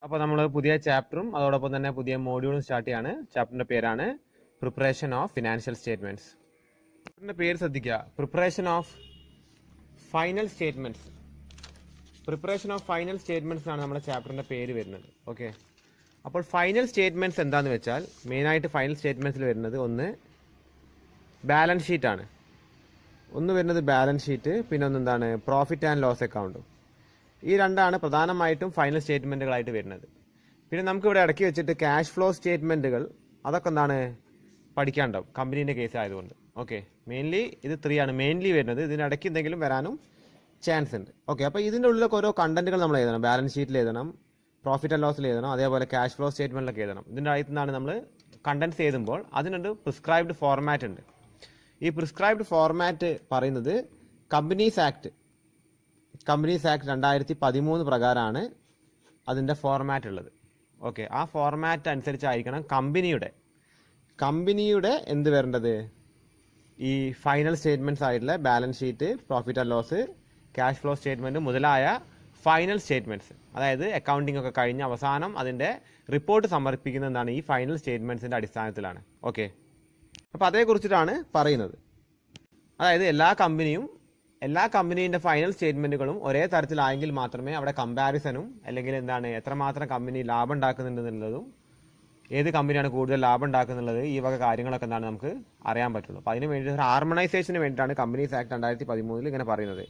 അപ്പോൾ നമ്മൾ പുതിയ ചാപ്റ്ററും അതോടൊപ്പം തന്നെ പുതിയ മോഡ്യൂളും സ്റ്റാർട്ട് ചെയ്യാണ്. ചാപ്റ്ററിൻ്റെ പേരാണ് പ്രിപ്പറേഷൻ ഓഫ് ഫിനാൻഷ്യൽ സ്റ്റേറ്റ്മെൻറ്റ്സ്. ചാപ്റ്ററിൻ്റെ പേര് ശ്രദ്ധിക്കുക, preparation of final statements. Preparation of final statements ആണ് നമ്മുടെ ചാപ്റ്ററിൻ്റെ പേര് വരുന്നത്. ഓക്കെ, അപ്പോൾ ഫൈനൽ സ്റ്റേറ്റ്മെൻറ്റ്സ് എന്താണെന്ന് വെച്ചാൽ മെയിനായിട്ട് ഫൈനൽ സ്റ്റേറ്റ്മെൻറ്റ്സിൽ വരുന്നത് ഒന്ന് ബാലൻസ് ഷീറ്റാണ്. ഒന്ന് വരുന്നത് ബാലൻസ് ഷീറ്റ്, പിന്നെ ഒന്നെന്താണ് പ്രോഫിറ്റ് ആൻഡ് ലോസ് അക്കൗണ്ടും. ഈ രണ്ടാണ് പ്രധാനമായിട്ടും ഫൈനൽ സ്റ്റേറ്റ്മെൻറ്റുകളായിട്ട് വരുന്നത്. പിന്നെ നമുക്കിവിടെ ഇടയ്ക്ക് വെച്ചിട്ട് ക്യാഷ് ഫ്ലോ സ്റ്റേറ്റ്മെൻറ്റുകൾ അതൊക്കെ എന്താണ് പഠിക്കാനുണ്ടാവും കമ്പനീൻ്റെ കേസ് ആയതുകൊണ്ട്. ഓക്കെ, മെയിൻലി ഇത് 3 ആണ് മെയിൻലി വരുന്നത്. ഇതിനിടയ്ക്ക് എന്തെങ്കിലും വരാനും ചാൻസ് ഉണ്ട്. ഓക്കെ, അപ്പോൾ ഇതിൻ്റെ ഉള്ളിലൊക്കെ ഓരോ കണ്ടന്റുകൾ നമ്മൾ എഴുതണം. ബാലൻസ് ഷീറ്റിൽ എഴുതണം, പ്രോഫിറ്റ് ആൻഡ് ലോസിൽ എഴുതണം, അതേപോലെ ക്യാഷ് ഫ്ലോ സ്റ്റേറ്റ്മെൻറ്റിലൊക്കെ എഴുതണം. ഇതിൻ്റെ അകത്തു നിന്നാണ് നമ്മൾ കണ്ടന്റ്സ് എഴുതുമ്പോൾ അതിനൊരു പ്രിസ്ക്രൈബ്ഡ് ഫോർമാറ്റ് ഉണ്ട്. ഈ പ്രിസ്ക്രൈബ്ഡ് ഫോർമാറ്റ് പറയുന്നത് കമ്പനീസ് ആക്ട് 2013 പ്രകാരമാണ് അതിൻ്റെ ഫോർമാറ്റ് ഉള്ളത്. ഓക്കെ, ആ ഫോർമാറ്റ് അനുസരിച്ചായിരിക്കണം കമ്പനിയുടെ എന്ത് വരേണ്ടത്, ഈ ഫൈനൽ സ്റ്റേറ്റ്മെൻറ്റ്സ് ആയിട്ടുള്ള balance sheet, profit and loss, cash flow statement മുതലായ ഫൈനൽ സ്റ്റേറ്റ്മെൻറ്റ്സ്, അതായത് അക്കൗണ്ടിംഗ് ഒക്കെ കഴിഞ്ഞ് അവസാനം അതിൻ്റെ റിപ്പോർട്ട് സമർപ്പിക്കുന്നത് എന്താണ്, ഈ ഫൈനൽ സ്റ്റേറ്റ്മെൻറ്റ്സിൻ്റെ അടിസ്ഥാനത്തിലാണ്. ഓക്കെ, അപ്പോൾ അതേക്കുറിച്ചിട്ടാണ് പറയുന്നത്. അതായത് എല്ലാ കമ്പനീൻ്റെ ഫൈനൽ സ്റ്റേറ്റ്മെൻറ്റുകളും ഒരേ തരത്തിലായെങ്കിൽ മാത്രമേ അവിടെ കമ്പാരിസനും അല്ലെങ്കിൽ എന്താണ് എത്രമാത്രം കമ്പനി ലാഭം ഉണ്ടാക്കുന്നുണ്ടെന്നുള്ളതും ഏത് കമ്പനിയാണ് കൂടുതൽ ലാഭം ഉണ്ടാക്കുന്നുള്ളത് ഈ വക കാര്യങ്ങളൊക്കെ എന്താണ് നമുക്ക് അറിയാൻ പറ്റുള്ളൂ. അപ്പോൾ അതിന് വേണ്ടി ഒരു ഹാർമണൈസേഷന് വേണ്ടിയിട്ടാണ് കമ്പനീസ് ആക്ട് 2013 ഇങ്ങനെ പറയുന്നത്.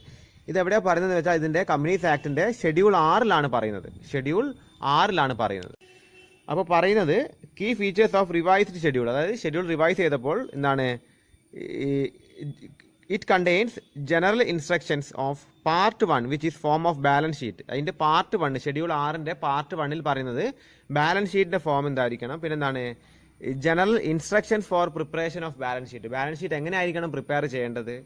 ഇതെവിടെയാണ് പറയുന്നത് വെച്ചാൽ ഇതിൻ്റെ കമ്പനീസ് ആക്ടിൻ്റെ ഷെഡ്യൂൾ 6 പറയുന്നത്. അപ്പോൾ പറയുന്നത് key features of revised schedule, അതായത് ഷെഡ്യൂൾ റിവൈസ് ചെയ്തപ്പോൾ എന്താണ്, it contains general instructions of part 1 which is form of balance sheet. അതിൻ്റെ പാർട്ട് 1 ഷെഡ്യൂൾ 6 പാർട്ട് 1 പറയുന്നത് ബാലൻസ് ഷീറ്റിൻ്റെ ഫോം എന്തായിരിക്കണം, പിന്നെ എന്താണ് general instructions for preparation of balance sheet എങ്ങനെ ആയിരിക്കണം പ്രിപ്പയർ ചെയ്യേണ്ടത്.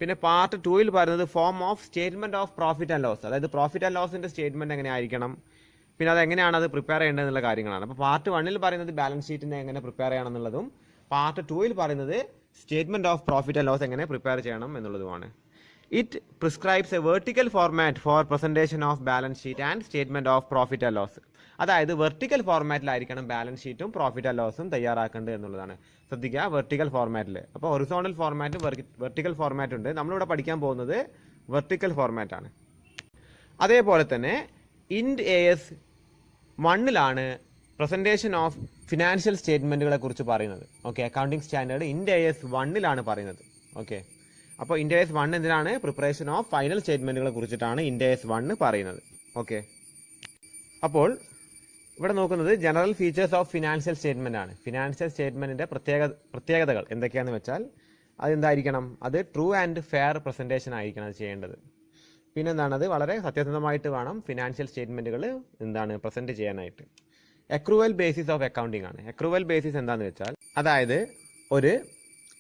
പിന്നെ പാർട്ട് 2 പറയുന്നത് form of statement of profit and loss, അതായത് പ്രോഫിറ്റ് ആൻഡ് ലോസിൻ്റെ സ്റ്റേറ്റ്മെൻറ്റ് എങ്ങനെ ആയിരിക്കണം, പിന്നെ അതെങ്ങനെയാണ് അത് പ്രിപ്പയർ ചെയ്യേണ്ടത് എന്നുള്ള കാര്യങ്ങളാണ്. അപ്പോൾ പാർട്ട് 1 പറയുന്നത് ബാലൻസ് ഷീറ്റിനെ എങ്ങനെ പ്രിപ്പയർ ചെയ്യണം എന്നുള്ളതും പാർട്ട് 2 പറയുന്നത് statement of profit and loss എങ്ങനെ പ്രിപ്പയർ ചെയ്യണം എന്നുള്ളതുമാണ്. It prescribes a vertical format for presentation of balance sheet and statement of profit and loss. അതായത് വെർട്ടിക്കൽ ഫോർമാറ്റിലായിരിക്കണം ബാലൻസ് ഷീറ്റും പ്രോഫിറ്റ് ആൻഡ് ലോസും തയ്യാറാക്കേണ്ടത് എന്നുള്ളതാണ്. ശ്രദ്ധിക്കുക, വെർട്ടിക്കൽ ഫോർമാറ്റിൽ. അപ്പോൾ ഹൊറിസോണ്ടൽ ഫോർമാറ്റും വെർട്ടിക്കൽ ഫോർമാറ്റും ഉണ്ട്. നമ്മളിവിടെ പഠിക്കാൻ പോകുന്നത് വെർട്ടിക്കൽ ഫോർമാറ്റാണ്. അതേപോലെ തന്നെ ഇൻഡ് AS 1 പ്രസൻറ്റേഷൻ ഓഫ് ഫിനാൻഷ്യൽ സ്റ്റേറ്റ്മെൻറ്റുകളെ കുറിച്ച് പറയുന്നത്. ഓക്കെ, അക്കൗണ്ടിങ് സ്റ്റാൻഡേർഡ് ഇൻഡ് AS 1 പറയുന്നത്. ഓക്കെ, അപ്പോൾ ഇൻഡ് AS 1 എന്തിനാണ്, പ്രിപ്പറേഷൻ ഓഫ് ഫൈനൽ സ്റ്റേറ്റ്മെൻറ്റുകളെ കുറിച്ചിട്ടാണ് ഇൻഡ് AS 1 പറയുന്നത്. ഓക്കെ, അപ്പോൾ ഇവിടെ നോക്കുന്നത് general features of financial statement ആണ്. ഫിനാൻഷ്യൽ സ്റ്റേറ്റ്മെൻറ്റിൻ്റെ പ്രത്യേകതകൾ എന്തൊക്കെയാണെന്ന് വെച്ചാൽ അതെന്തായിരിക്കണം, അത് ട്രൂ ആൻഡ് ഫെയർ പ്രസൻറ്റേഷൻ ആയിരിക്കണം അത് ചെയ്യേണ്ടത്. പിന്നെ എന്താണ്, അത് വളരെ സത്യസന്ധമായിട്ട് വേണം ഫിനാൻഷ്യൽ സ്റ്റേറ്റ്മെൻറ്റുകൾ എന്താണ് പ്രസൻറ്റ് ചെയ്യാനായിട്ട്. അക്രൂവൽ ബേസിസ് ഓഫ് അക്കൗണ്ടിങ് ആണ്. അക്രൂവൽ ബേസിസ് എന്താണെന്ന് വെച്ചാൽ അതായത് ഒരു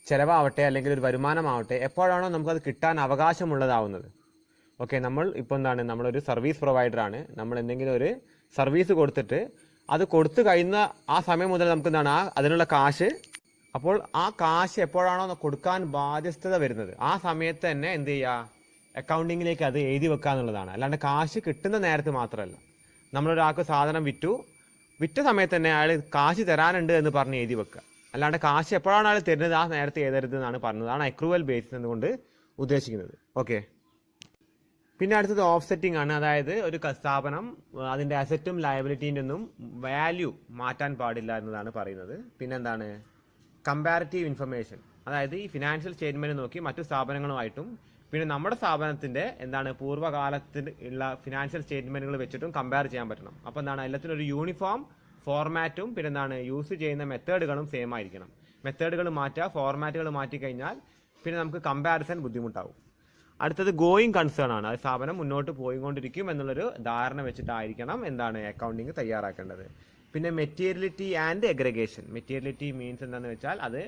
ചിലവാവട്ടെ അല്ലെങ്കിൽ ഒരു വരുമാനമാവട്ടെ എപ്പോഴാണോ നമുക്കത് കിട്ടാൻ അവകാശമുള്ളതാവുന്നത്. ഓക്കെ, നമ്മൾ ഇപ്പോൾ എന്താണ് നമ്മളൊരു സർവീസ് പ്രൊവൈഡറാണ്, നമ്മൾ എന്തെങ്കിലും ഒരു സർവീസ് കൊടുത്തിട്ട് അത് കൊടുത്തു കഴിയുന്ന ആ സമയം മുതൽ നമുക്ക് എന്താണ് അതിനുള്ള കാശ്, അപ്പോൾ ആ കാശ് എപ്പോഴാണോ കൊടുക്കാൻ ബാധ്യസ്ഥത വരുന്നത് ആ സമയത്ത് തന്നെ എന്ത് ചെയ്യുക, അക്കൗണ്ടിങ്ങിലേക്ക് അത് എഴുതി വെക്കുക എന്നുള്ളതാണ്. അല്ലാണ്ട് കാശ് കിട്ടുന്ന നേരത്ത് മാത്രമല്ല. നമ്മളൊരാൾക്ക് സാധനം വിറ്റ സമയത്ത് തന്നെ അയാൾ കാശ് തരാനുണ്ട് എന്ന് പറഞ്ഞ് എഴുതി വെക്കുക. അല്ലാണ്ട് കാശ് എപ്പോഴാണ് അയാൾ തരുന്നത് ആ നേരത്തെ എഴുതരുത് എന്നാണ് പറഞ്ഞതാണ് അക്രൂവൽ ബേസിസ് എന്നുകൊണ്ട് ഉദ്ദേശിക്കുന്നത്. ഓക്കെ, പിന്നെ അടുത്തത് ഓഫ്സെറ്റിംഗ് ആണ്. അതായത് ഒരു സ്ഥാപനം അതിൻ്റെ അസറ്റും ലയബിലിറ്റീൻ്റെ ഒന്നും വാല്യൂ മാറ്റാൻ പാടില്ല എന്നതാണ് പറയുന്നത്. പിന്നെന്താണ് കമ്പാരിറ്റീവ് ഇൻഫർമേഷൻ, അതായത് ഈ ഫിനാൻഷ്യൽ സ്റ്റേറ്റ്മെൻറ്റ് നോക്കി മറ്റു സ്ഥാപനങ്ങളുമായിട്ടും പിന്നെ നമ്മുടെ സ്ഥാപനത്തിൻ്റെ എന്താണ് പൂർവ്വകാലത്തിൽ ഉള്ള ഫിനാൻഷ്യൽ സ്റ്റേറ്റ്മെൻറ്റുകൾ വെച്ചിട്ടും കമ്പയർ ചെയ്യാൻ പറ്റണം. അപ്പോൾ എന്താണ് എല്ലാത്തിനും ഒരു യൂണിഫോം ഫോർമാറ്റും പിന്നെ എന്താണ് യൂസ് ചെയ്യുന്ന മെത്തേഡുകളും സെയിം ആയിരിക്കണം. മെത്തേഡുകൾ മാറ്റുക, ഫോർമാറ്റുകൾ മാറ്റിക്കഴിഞ്ഞാൽ പിന്നെ നമുക്ക് കമ്പാരിസൺ ബുദ്ധിമുട്ടാവും. അടുത്തത് ഗോയിങ് കൺസേൺ ആണ്. അത് സ്ഥാപനം മുന്നോട്ട് പോയിക്കൊണ്ടിരിക്കും എന്നുള്ളൊരു ധാരണ വെച്ചിട്ടായിരിക്കണം എന്താണ് അക്കൗണ്ടിങ് തയ്യാറാക്കേണ്ടത്. പിന്നെ മെറ്റീരിയലിറ്റി ആൻഡ് എഗ്രഗേഷൻ. മെറ്റീരിയലിറ്റി മീൻസ് എന്താണെന്ന് വെച്ചാൽ അത്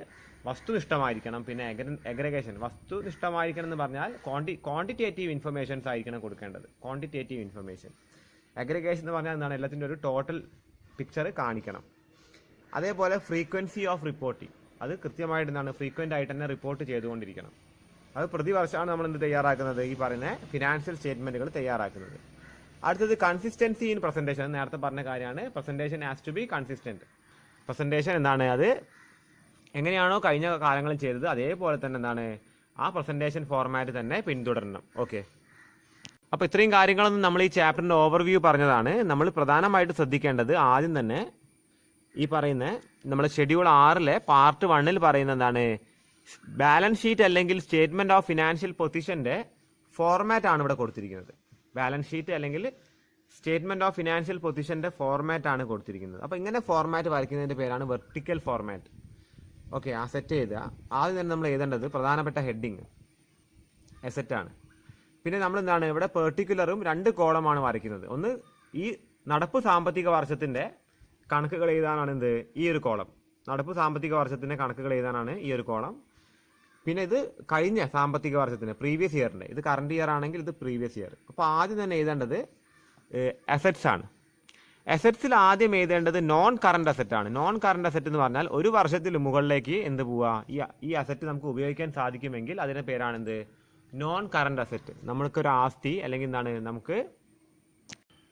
വസ്തുനിഷ്ഠമായിരിക്കണം. പിന്നെ എഗ്രഗേഷൻ വസ്തുനിഷ്ഠമായിരിക്കണം എന്ന് പറഞ്ഞാൽ ക്വാണ്ടിറ്റേറ്റീവ് ഇൻഫർമേഷൻസ് ആയിരിക്കണം കൊടുക്കേണ്ടത്. Quantitative information. എഗ്രഗേഷൻ എന്ന് പറഞ്ഞാൽ എന്താണ് എല്ലാത്തിൻ്റെ ഒരു ടോട്ടൽ പിക്ചർ കാണിക്കണം. അതേപോലെ ഫ്രീക്വൻസി ഓഫ് റിപ്പോർട്ടിങ്, അത് കൃത്യമായിട്ട് എന്താണ് ഫ്രീക്വൻ്റ് ആയിട്ട് തന്നെ റിപ്പോർട്ട് ചെയ്തുകൊണ്ടിരിക്കണം. അത് പ്രതിവർഷമാണ് നമ്മൾ എന്ത് തയ്യാറാക്കുന്നത്, ഈ പറയുന്ന ഫിനാൻഷ്യൽ സ്റ്റേറ്റ്മെൻറ്റുകൾ തയ്യാറാക്കുന്നത്. അടുത്തത് കൺസിസ്റ്റൻസി ഇൻ പ്രസന്റേഷൻ. നേരത്തെ പറഞ്ഞ കാര്യമാണ്. Presentation has to be consistent. Presentation എന്താണ്, അത് എങ്ങനെയാണോ കഴിഞ്ഞ കാലങ്ങളിൽ ചെയ്തത് അതേപോലെ തന്നെ എന്താണ് ആ പ്രസന്റേഷൻ ഫോർമാറ്റ് തന്നെ പിന്തുടരണം. ഓക്കെ, അപ്പോൾ ഇത്രയും കാര്യങ്ങളൊന്നും നമ്മൾ ഈ ചാപ്റ്ററിൻ്റെ ഓവർവ്യൂ പറഞ്ഞതാണ്. നമ്മൾ പ്രധാനമായിട്ട് ശ്രദ്ധിക്കേണ്ടത് ആദ്യം തന്നെ ഈ പറയുന്ന നമ്മൾ ഷെഡ്യൂൾ 6 പാർട്ട് 1 പറയുന്ന എന്താണ്, ബാലൻസ് ഷീറ്റ് അല്ലെങ്കിൽ സ്റ്റേറ്റ്മെന്റ് ഓഫ് ഫിനാൻഷ്യൽ പൊസിഷന്റെ ഫോർമാറ്റ് ആണ് ഇവിടെ കൊടുത്തിരിക്കുന്നത്. ബാലൻസ് ഷീറ്റ് അല്ലെങ്കിൽ സ്റ്റേറ്റ്മെന്റ് ഓഫ് ഫിനാൻഷ്യൽ പൊസിഷന്റെ ഫോർമാറ്റ് ആണ് കൊടുത്തിരിക്കുന്നത്. അപ്പോൾ ഇങ്ങനെ ഫോർമാറ്റ് വരയ്ക്കുന്നതിന്റെ പേരാണ് വെർട്ടിക്കൽ ഫോർമാറ്റ്. ഓക്കെ, ആ സെറ്റ് ചെയ്തുക. ആദ്യം തന്നെ നമ്മൾ എഴുതേണ്ടത് പ്രധാനപ്പെട്ട ഹെഡിങ് എസെറ്റ് ആണ്. പിന്നെ നമ്മൾ എന്താണ് ഇവിടെ പെർട്ടിക്കുലറും 2 കോളമാണ് വരയ്ക്കുന്നത്. ഒന്ന് ഈ നടപ്പ് സാമ്പത്തിക വർഷത്തിന്റെ കണക്കുകൾ എഴുതാനാണ് എന്ത് ഈ ഒരു കോളം. നടപ്പ് സാമ്പത്തിക വർഷത്തിന്റെ കണക്കുകൾ എഴുതാനാണ് ഈ ഒരു കോളം. പിന്നെ ഇത് കഴിഞ്ഞ സാമ്പത്തിക വർഷത്തിന് പ്രീവിയസ് ഇയറിന്റെ, ഇത് കറണ്ട് ഇയർ ആണെങ്കിൽ ഇത് പ്രീവിയസ് ഇയർ. അപ്പോൾ ആദ്യം തന്നെ എഴുതേണ്ടത് അസറ്റ്സ് ആണ്. അസറ്റ്സിൽ ആദ്യം എഴുതേണ്ടത് നോൺ കറണ്ട് അസറ്റ് ആണ്. നോൺ കറണ്ട് അസറ്റ് എന്ന് പറഞ്ഞാൽ ഒരു വർഷത്തിൽ മുകളിലേക്ക് എന്ത് പോവുക, ഈ അസറ്റ് നമുക്ക് ഉപയോഗിക്കാൻ സാധിക്കുമെങ്കിൽ അതിന്റെ പേരാണ് എന്ത്, നോൺ കറണ്ട് അസറ്റ്. നമ്മൾക്കൊരു ആസ്തി അല്ലെങ്കിൽ എന്താണ് നമുക്ക്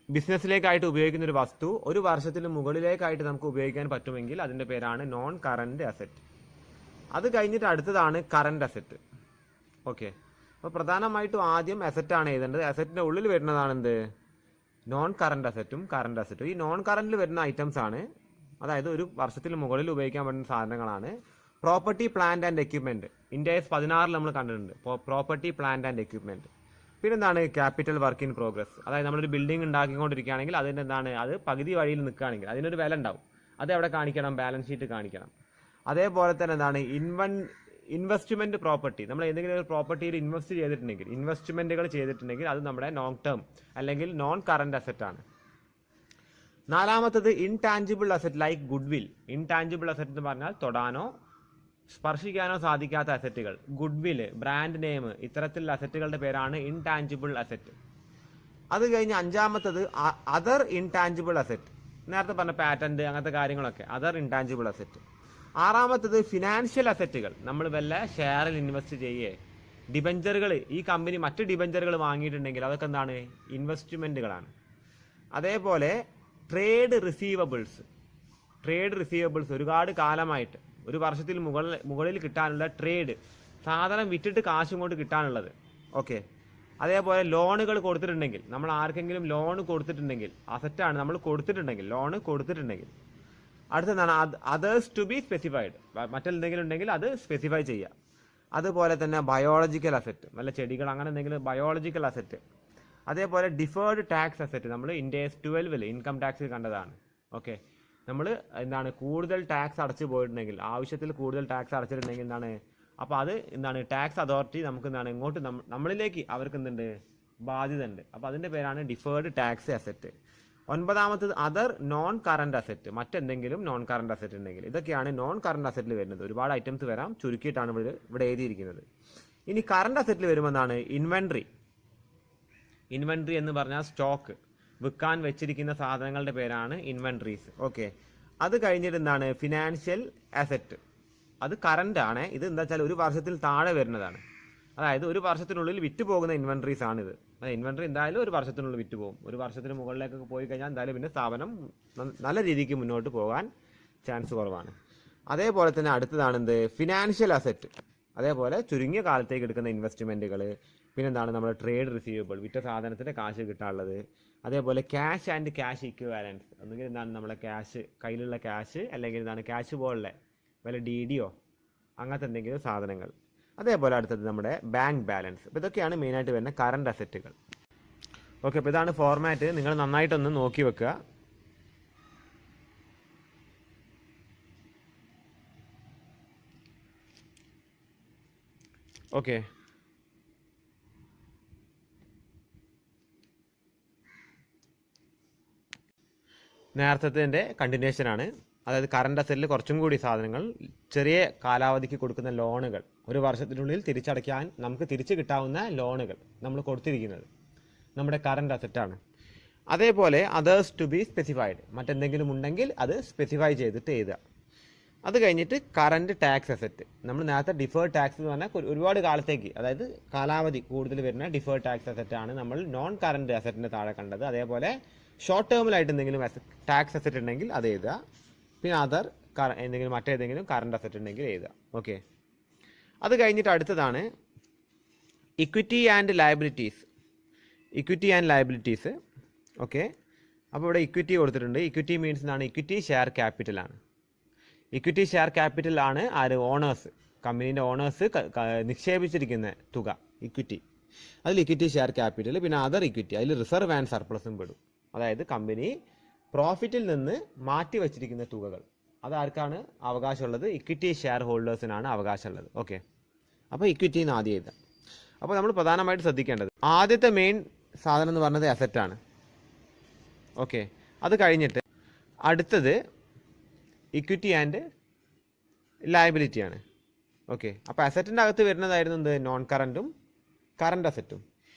ബിസിനസ്സിലേക്കായിട്ട് ഉപയോഗിക്കുന്ന ഒരു വസ്തു ഒരു വർഷത്തിന് മുകളിലേക്കായിട്ട് നമുക്ക് ഉപയോഗിക്കാൻ പറ്റുമെങ്കിൽ അതിന്റെ പേരാണ് നോൺ കറണ്ട് അസറ്റ്. അത് കഴിഞ്ഞിട്ട് അടുത്തതാണ് കറണ്ട് അസറ്റ്. ഓക്കെ, അപ്പോൾ പ്രധാനമായിട്ടും ആദ്യം അസറ്റ് ആണ് എഴുതേണ്ടത്. അസറ്റിന്റെ ഉള്ളിൽ വരുന്നതാണ് എന്ത്, നോൺ കറണ്ട് അസറ്റും കറണ്ട് അസറ്റും. ഈ നോൺ കറണ്ടിൽ വരുന്ന ഐറ്റംസ് ആണ്, അതായത് ഒരു വർഷത്തിൽ മുകളിൽ ഉപയോഗിക്കാൻ പറ്റുന്ന സാധനങ്ങളാണ്. Property, plant and equipment. Index 16 നമ്മൾ കണ്ടിട്ടുണ്ട്. Property, plant and equipment. പിന്നെന്താണ് ക്യാപിറ്റൽ വർക്ക് ഇൻ പ്രോഗ്രസ്. അതായത് നമ്മളൊരു ബിൽഡിംഗ് ഉണ്ടാക്കിക്കൊണ്ടിരിക്കുകയാണെങ്കിൽ അതിൻ്റെ എന്താണ്, അത് പകുതി വഴിയിൽ നിൽക്കുകയാണെങ്കിൽ അതിനൊരു വില ഉണ്ടാവും. അത് എവിടെ കാണിക്കണം, ബാലൻസ് ഷീറ്റ് കാണിക്കണം. അതേപോലെ തന്നെ എന്താണ് ഇൻവെസ്റ്റ്മെന്റ് പ്രോപ്പർട്ടി. നമ്മൾ ഏതെങ്കിലും ഒരു പ്രോപ്പർട്ടിയിൽ ഇൻവെസ്റ്റ് ചെയ്തിട്ടുണ്ടെങ്കിൽ, ഇൻവെസ്റ്റ്മെന്റുകൾ ചെയ്തിട്ടുണ്ടെങ്കിൽ അത് നമ്മുടെ ലോങ് ടേം അല്ലെങ്കിൽ നോൺ കറന്റ് അസറ്റ് ആണ്. നാലാമത്തത് intangible asset like good will. Intangible asset എന്ന് പറഞ്ഞാൽ തൊടാനോ സ്പർശിക്കാനോ സാധിക്കാത്ത അസറ്റുകൾ. ഗുഡ് വിൽ, ബ്രാൻഡ് നെയിം, ഇത്തരത്തിലുള്ള അസറ്റുകളുടെ പേരാണ് ഇൻടാഞ്ചിബിൾ അസറ്റ്. അത് കഴിഞ്ഞ് അഞ്ചാമത്തത് അതർ ഇൻടാഞ്ചിബിൾ അസറ്റ്. നേരത്തെ പറഞ്ഞ പാറ്റന്റ് അങ്ങനത്തെ കാര്യങ്ങളൊക്കെ അതർ ഇൻടാഞ്ചിബിൾ അസറ്റ്. ആറാമത്തത് ഫിനാൻഷ്യൽ അസറ്റുകൾ. നമ്മൾ വല്ല ഷെയറിൽ ഇൻവെസ്റ്റ് ചെയ്യേ, ഡിബഞ്ചറുകൾ, ഈ കമ്പനി മറ്റ് ഡിബഞ്ചറുകൾ വാങ്ങിയിട്ടുണ്ടെങ്കിൽ അതൊക്കെ എന്താണ്, ഇൻവെസ്റ്റ്മെന്റുകളാണ്. അതേപോലെ ട്രേഡ് റിസീവബിൾസ്. ട്രേഡ് റിസീവബിൾസ് ഒരുപാട് കാലമായിട്ട് ഒരു വർഷത്തിൽ മുകളിൽ കിട്ടാനുള്ള ട്രേഡ്, സാധനം വിറ്റിട്ട് കാശും കൊണ്ട് കിട്ടാനുള്ളത്. ഓക്കെ, അതേപോലെ ലോണുകൾ കൊടുത്തിട്ടുണ്ടെങ്കിൽ, നമ്മൾ ആർക്കെങ്കിലും ലോൺ കൊടുത്തിട്ടുണ്ടെങ്കിൽ, അസറ്റാണ് നമ്മൾ കൊടുത്തിട്ടുണ്ടെങ്കിൽ, ലോണ് കൊടുത്തിട്ടുണ്ടെങ്കിൽ. അടുത്തെന്താണ് അതേഴ്സ് ടു ബി സ്പെസിഫൈഡ്. മറ്റെന്തെങ്കിലും ഉണ്ടെങ്കിൽ അത് സ്പെസിഫൈ ചെയ്യുക. അതുപോലെ തന്നെ ബയോളജിക്കൽ അസറ്റ്, നല്ല ചെടികൾ അങ്ങനെ എന്തെങ്കിലും ബയോളജിക്കൽ അസറ്റ്. അതേപോലെ ഡിഫേർഡ് ടാക്സ് അസറ്റ്. നമ്മൾ ഇൻഡെക്സ് 12 ഇൻകം ടാക്സിൽ കണ്ടതാണ്. ഓക്കെ, നമ്മൾ എന്താണ് കൂടുതൽ ടാക്സ് അടച്ചു പോയിട്ടുണ്ടെങ്കിൽ, ആവശ്യത്തിൽ കൂടുതൽ ടാക്സ് അടച്ചിട്ടുണ്ടെങ്കിൽ എന്താണ്, അപ്പോൾ അത് എന്താണ് ടാക്സ് അതോറിറ്റി നമുക്ക് എന്താണ് ഇങ്ങോട്ട് നമ്മളിലേക്ക് അവർക്ക് എന്തുണ്ട്, ബാധ്യത ഉണ്ട്. അപ്പോൾ അതിൻ്റെ പേരാണ് ഡിഫേർഡ് ടാക്സ് അസറ്റ്. ഒൻപതാമത്തത് അതർ നോൺ കറണ്ട് അസറ്റ്. മറ്റെന്തെങ്കിലും നോൺ കറണ്ട് അസറ്റ് ഉണ്ടെങ്കിൽ. ഇതൊക്കെയാണ് നോൺ കറണ്ട് അസറ്റിൽ വരുന്നത്. ഒരുപാട് ഐറ്റംസ് വരാം, ചുരുക്കിയിട്ടാണ് ഇവിടെ എഴുതിയിരിക്കുന്നത്. ഇനി കറണ്ട് അസറ്റിൽ വരുമ്പോൾ എന്താണ്, ഇൻവെൻട്രി. ഇൻവെൻട്രി എന്ന് പറഞ്ഞാൽ സ്റ്റോക്ക്, വിൽക്കാൻ വെച്ചിരിക്കുന്ന സാധനങ്ങളുടെ പേരാണ് ഇൻവെൻട്രീസ്. ഓക്കെ, അത് കഴിഞ്ഞിട്ട് എന്താണ് ഫിനാൻഷ്യൽ അസറ്റ്. അത് കറണ്ട് ആണ്. ഇത് എന്താ വെച്ചാൽ ഒരു വർഷത്തിൽ താഴെ വരുന്നതാണ്. അതായത് ഒരു വർഷത്തിനുള്ളിൽ വിറ്റ് പോകുന്ന ഇൻവെൻട്രീസ് ആണിത്. ഇൻവെൻട്രി എന്തായാലും ഒരു വർഷത്തിനുള്ളിൽ വിറ്റ് പോകും. ഒരു വർഷത്തിന് മുകളിലേക്കൊക്കെ പോയി കഴിഞ്ഞാൽ എന്തായാലും പിന്നെ സ്ഥാപനം നല്ല രീതിക്ക് മുന്നോട്ട് പോകാൻ ചാൻസ് കുറവാണ്. അതേപോലെ തന്നെ അടുത്തതാണ് എന്ത്, ഫിനാൻഷ്യൽ അസറ്റ്. അതേപോലെ ചുരുങ്ങിയ കാലത്തേക്ക് എടുക്കുന്ന ഇൻവെസ്റ്റ്മെന്റുകൾ. പിന്നെന്താണ് നമ്മുടെ ട്രേഡ് റിസീവബിൾ, വിറ്റ സാധനത്തിന്റെ കാശ് കിട്ടാനുള്ളത്. അതേപോലെ ക്യാഷ് ആൻഡ് ക്യാഷ് ഇക്വിവാലൻസ്. ഒന്നുകിൽ എന്താണ് നമ്മളെ ക്യാഷ്, കയ്യിലുള്ള ക്യാഷ്, അല്ലെങ്കിൽ എന്താണ് ക്യാഷ് പോലുള്ള വല്ല DD അങ്ങനത്തെ എന്തെങ്കിലും സാധനങ്ങൾ. അതേപോലെ അടുത്തത് നമ്മുടെ ബാങ്ക് ബാലൻസ്. അപ്പോൾ ഇതൊക്കെയാണ് മെയിനായിട്ട് വരുന്ന കറണ്ട് അസറ്റുകൾ. ഓക്കെ, അപ്പോൾ ഇതാണ് ഫോർമാറ്റ്. നിങ്ങൾ നന്നായിട്ടൊന്ന് നോക്കി വെക്കുക. ഓക്കെ, നേരത്തെ കണ്ടിന്യൂഷനാണ്. അതായത് കറണ്ട് അസറ്റിൽ കുറച്ചും കൂടി സാധനങ്ങൾ, ചെറിയ കാലാവധിക്ക് കൊടുക്കുന്ന ലോണുകൾ, ഒരു വർഷത്തിനുള്ളിൽ തിരിച്ചടയ്ക്കാൻ നമുക്ക് തിരിച്ചു കിട്ടാവുന്ന ലോണുകൾ നമ്മൾ കൊടുത്തിരിക്കുന്നത് നമ്മുടെ കറണ്ട് അസറ്റാണ്. അതേപോലെ അതേഴ്സ് ടു ബി സ്പെസിഫൈഡ്. മറ്റെന്തെങ്കിലും ഉണ്ടെങ്കിൽ അത് സ്പെസിഫൈ ചെയ്തിട്ട് എഴുതുക. അത് കഴിഞ്ഞിട്ട് കറണ്ട് ടാക്സ് അസറ്റ്. നമ്മൾ നേരത്തെ ഡിഫേർഡ് ടാക്സ് എന്ന് പറഞ്ഞാൽ ഒരുപാട് കാലത്തേക്ക്, അതായത് കാലാവധി കൂടുതൽ വരുന്ന ഡിഫേർഡ് ടാക്സ് അസറ്റ് ആണ് നമ്മൾ നോൺ കറണ്ട് അസറ്റിൻ്റെ താഴെ കണ്ടത്. അതേപോലെ ഷോർട്ട് ടേമിലായിട്ട് എന്തെങ്കിലും ടാക്സ് അസറ്റ് ഉണ്ടെങ്കിൽ അത് എഴുതുക. പിന്നെ അതർ എന്തെങ്കിലും മറ്റേതെങ്കിലും കറണ്ട് അസറ്റ് ഉണ്ടെങ്കിൽ എഴുതുക. ഓക്കെ, അത് കഴിഞ്ഞിട്ട് അടുത്തതാണ് equity and liabilities. Equity and liabilities. Okay, അപ്പോൾ ഇവിടെ ഇക്വിറ്റി കൊടുത്തിട്ടുണ്ട്. ഇക്വിറ്റി മീൻസ് എന്താണ്? ഇക്വിറ്റി ഷെയർ ക്യാപിറ്റലാണ്. ഇക്വിറ്റി ഷെയർ ക്യാപിറ്റൽ ആണ് ആര്? ഓണേഴ്സ്, കമ്പനീൻ്റെ ഓണേഴ്സ് നിക്ഷേപിച്ചിരിക്കുന്ന തുക ഇക്വിറ്റി. അതിൽ ഇക്വിറ്റി ഷെയർ ക്യാപിറ്റൽ. പിന്നെ അതർ ഇക്വിറ്റി, അതിൽ റിസർവ് ആൻഡ് സർപ്ലസും പെടും. അതായത് കമ്പനി പ്രോഫിറ്റിൽ നിന്ന് മാറ്റി വച്ചിരിക്കുന്ന തുകകൾ. അതാർക്കാണ് അവകാശമുള്ളത്? ഇക്വിറ്റി ഷെയർ ഹോൾഡേഴ്സിനാണ് അവകാശമുള്ളത്. ഓക്കെ, അപ്പോൾ ഇക്വിറ്റി എന്ന് ആദ്യം എഴുതാം. അപ്പോൾ നമ്മൾ പ്രധാനമായിട്ട് ശ്രദ്ധിക്കേണ്ടത് ആദ്യത്തെ മെയിൻ സാധനം എന്ന് പറഞ്ഞത് അസറ്റാണ്. ഓക്കെ, അത് കഴിഞ്ഞിട്ട് അടുത്തത് ഇക്വിറ്റി ആൻഡ് ലയബിലിറ്റിയാണ്. ഓക്കെ, അപ്പോൾ അസറ്റിൻ്റെ അകത്ത് വരുന്നതായിരുന്നു എന്ത്? Non കറൻറ്റും current അസറ്റും.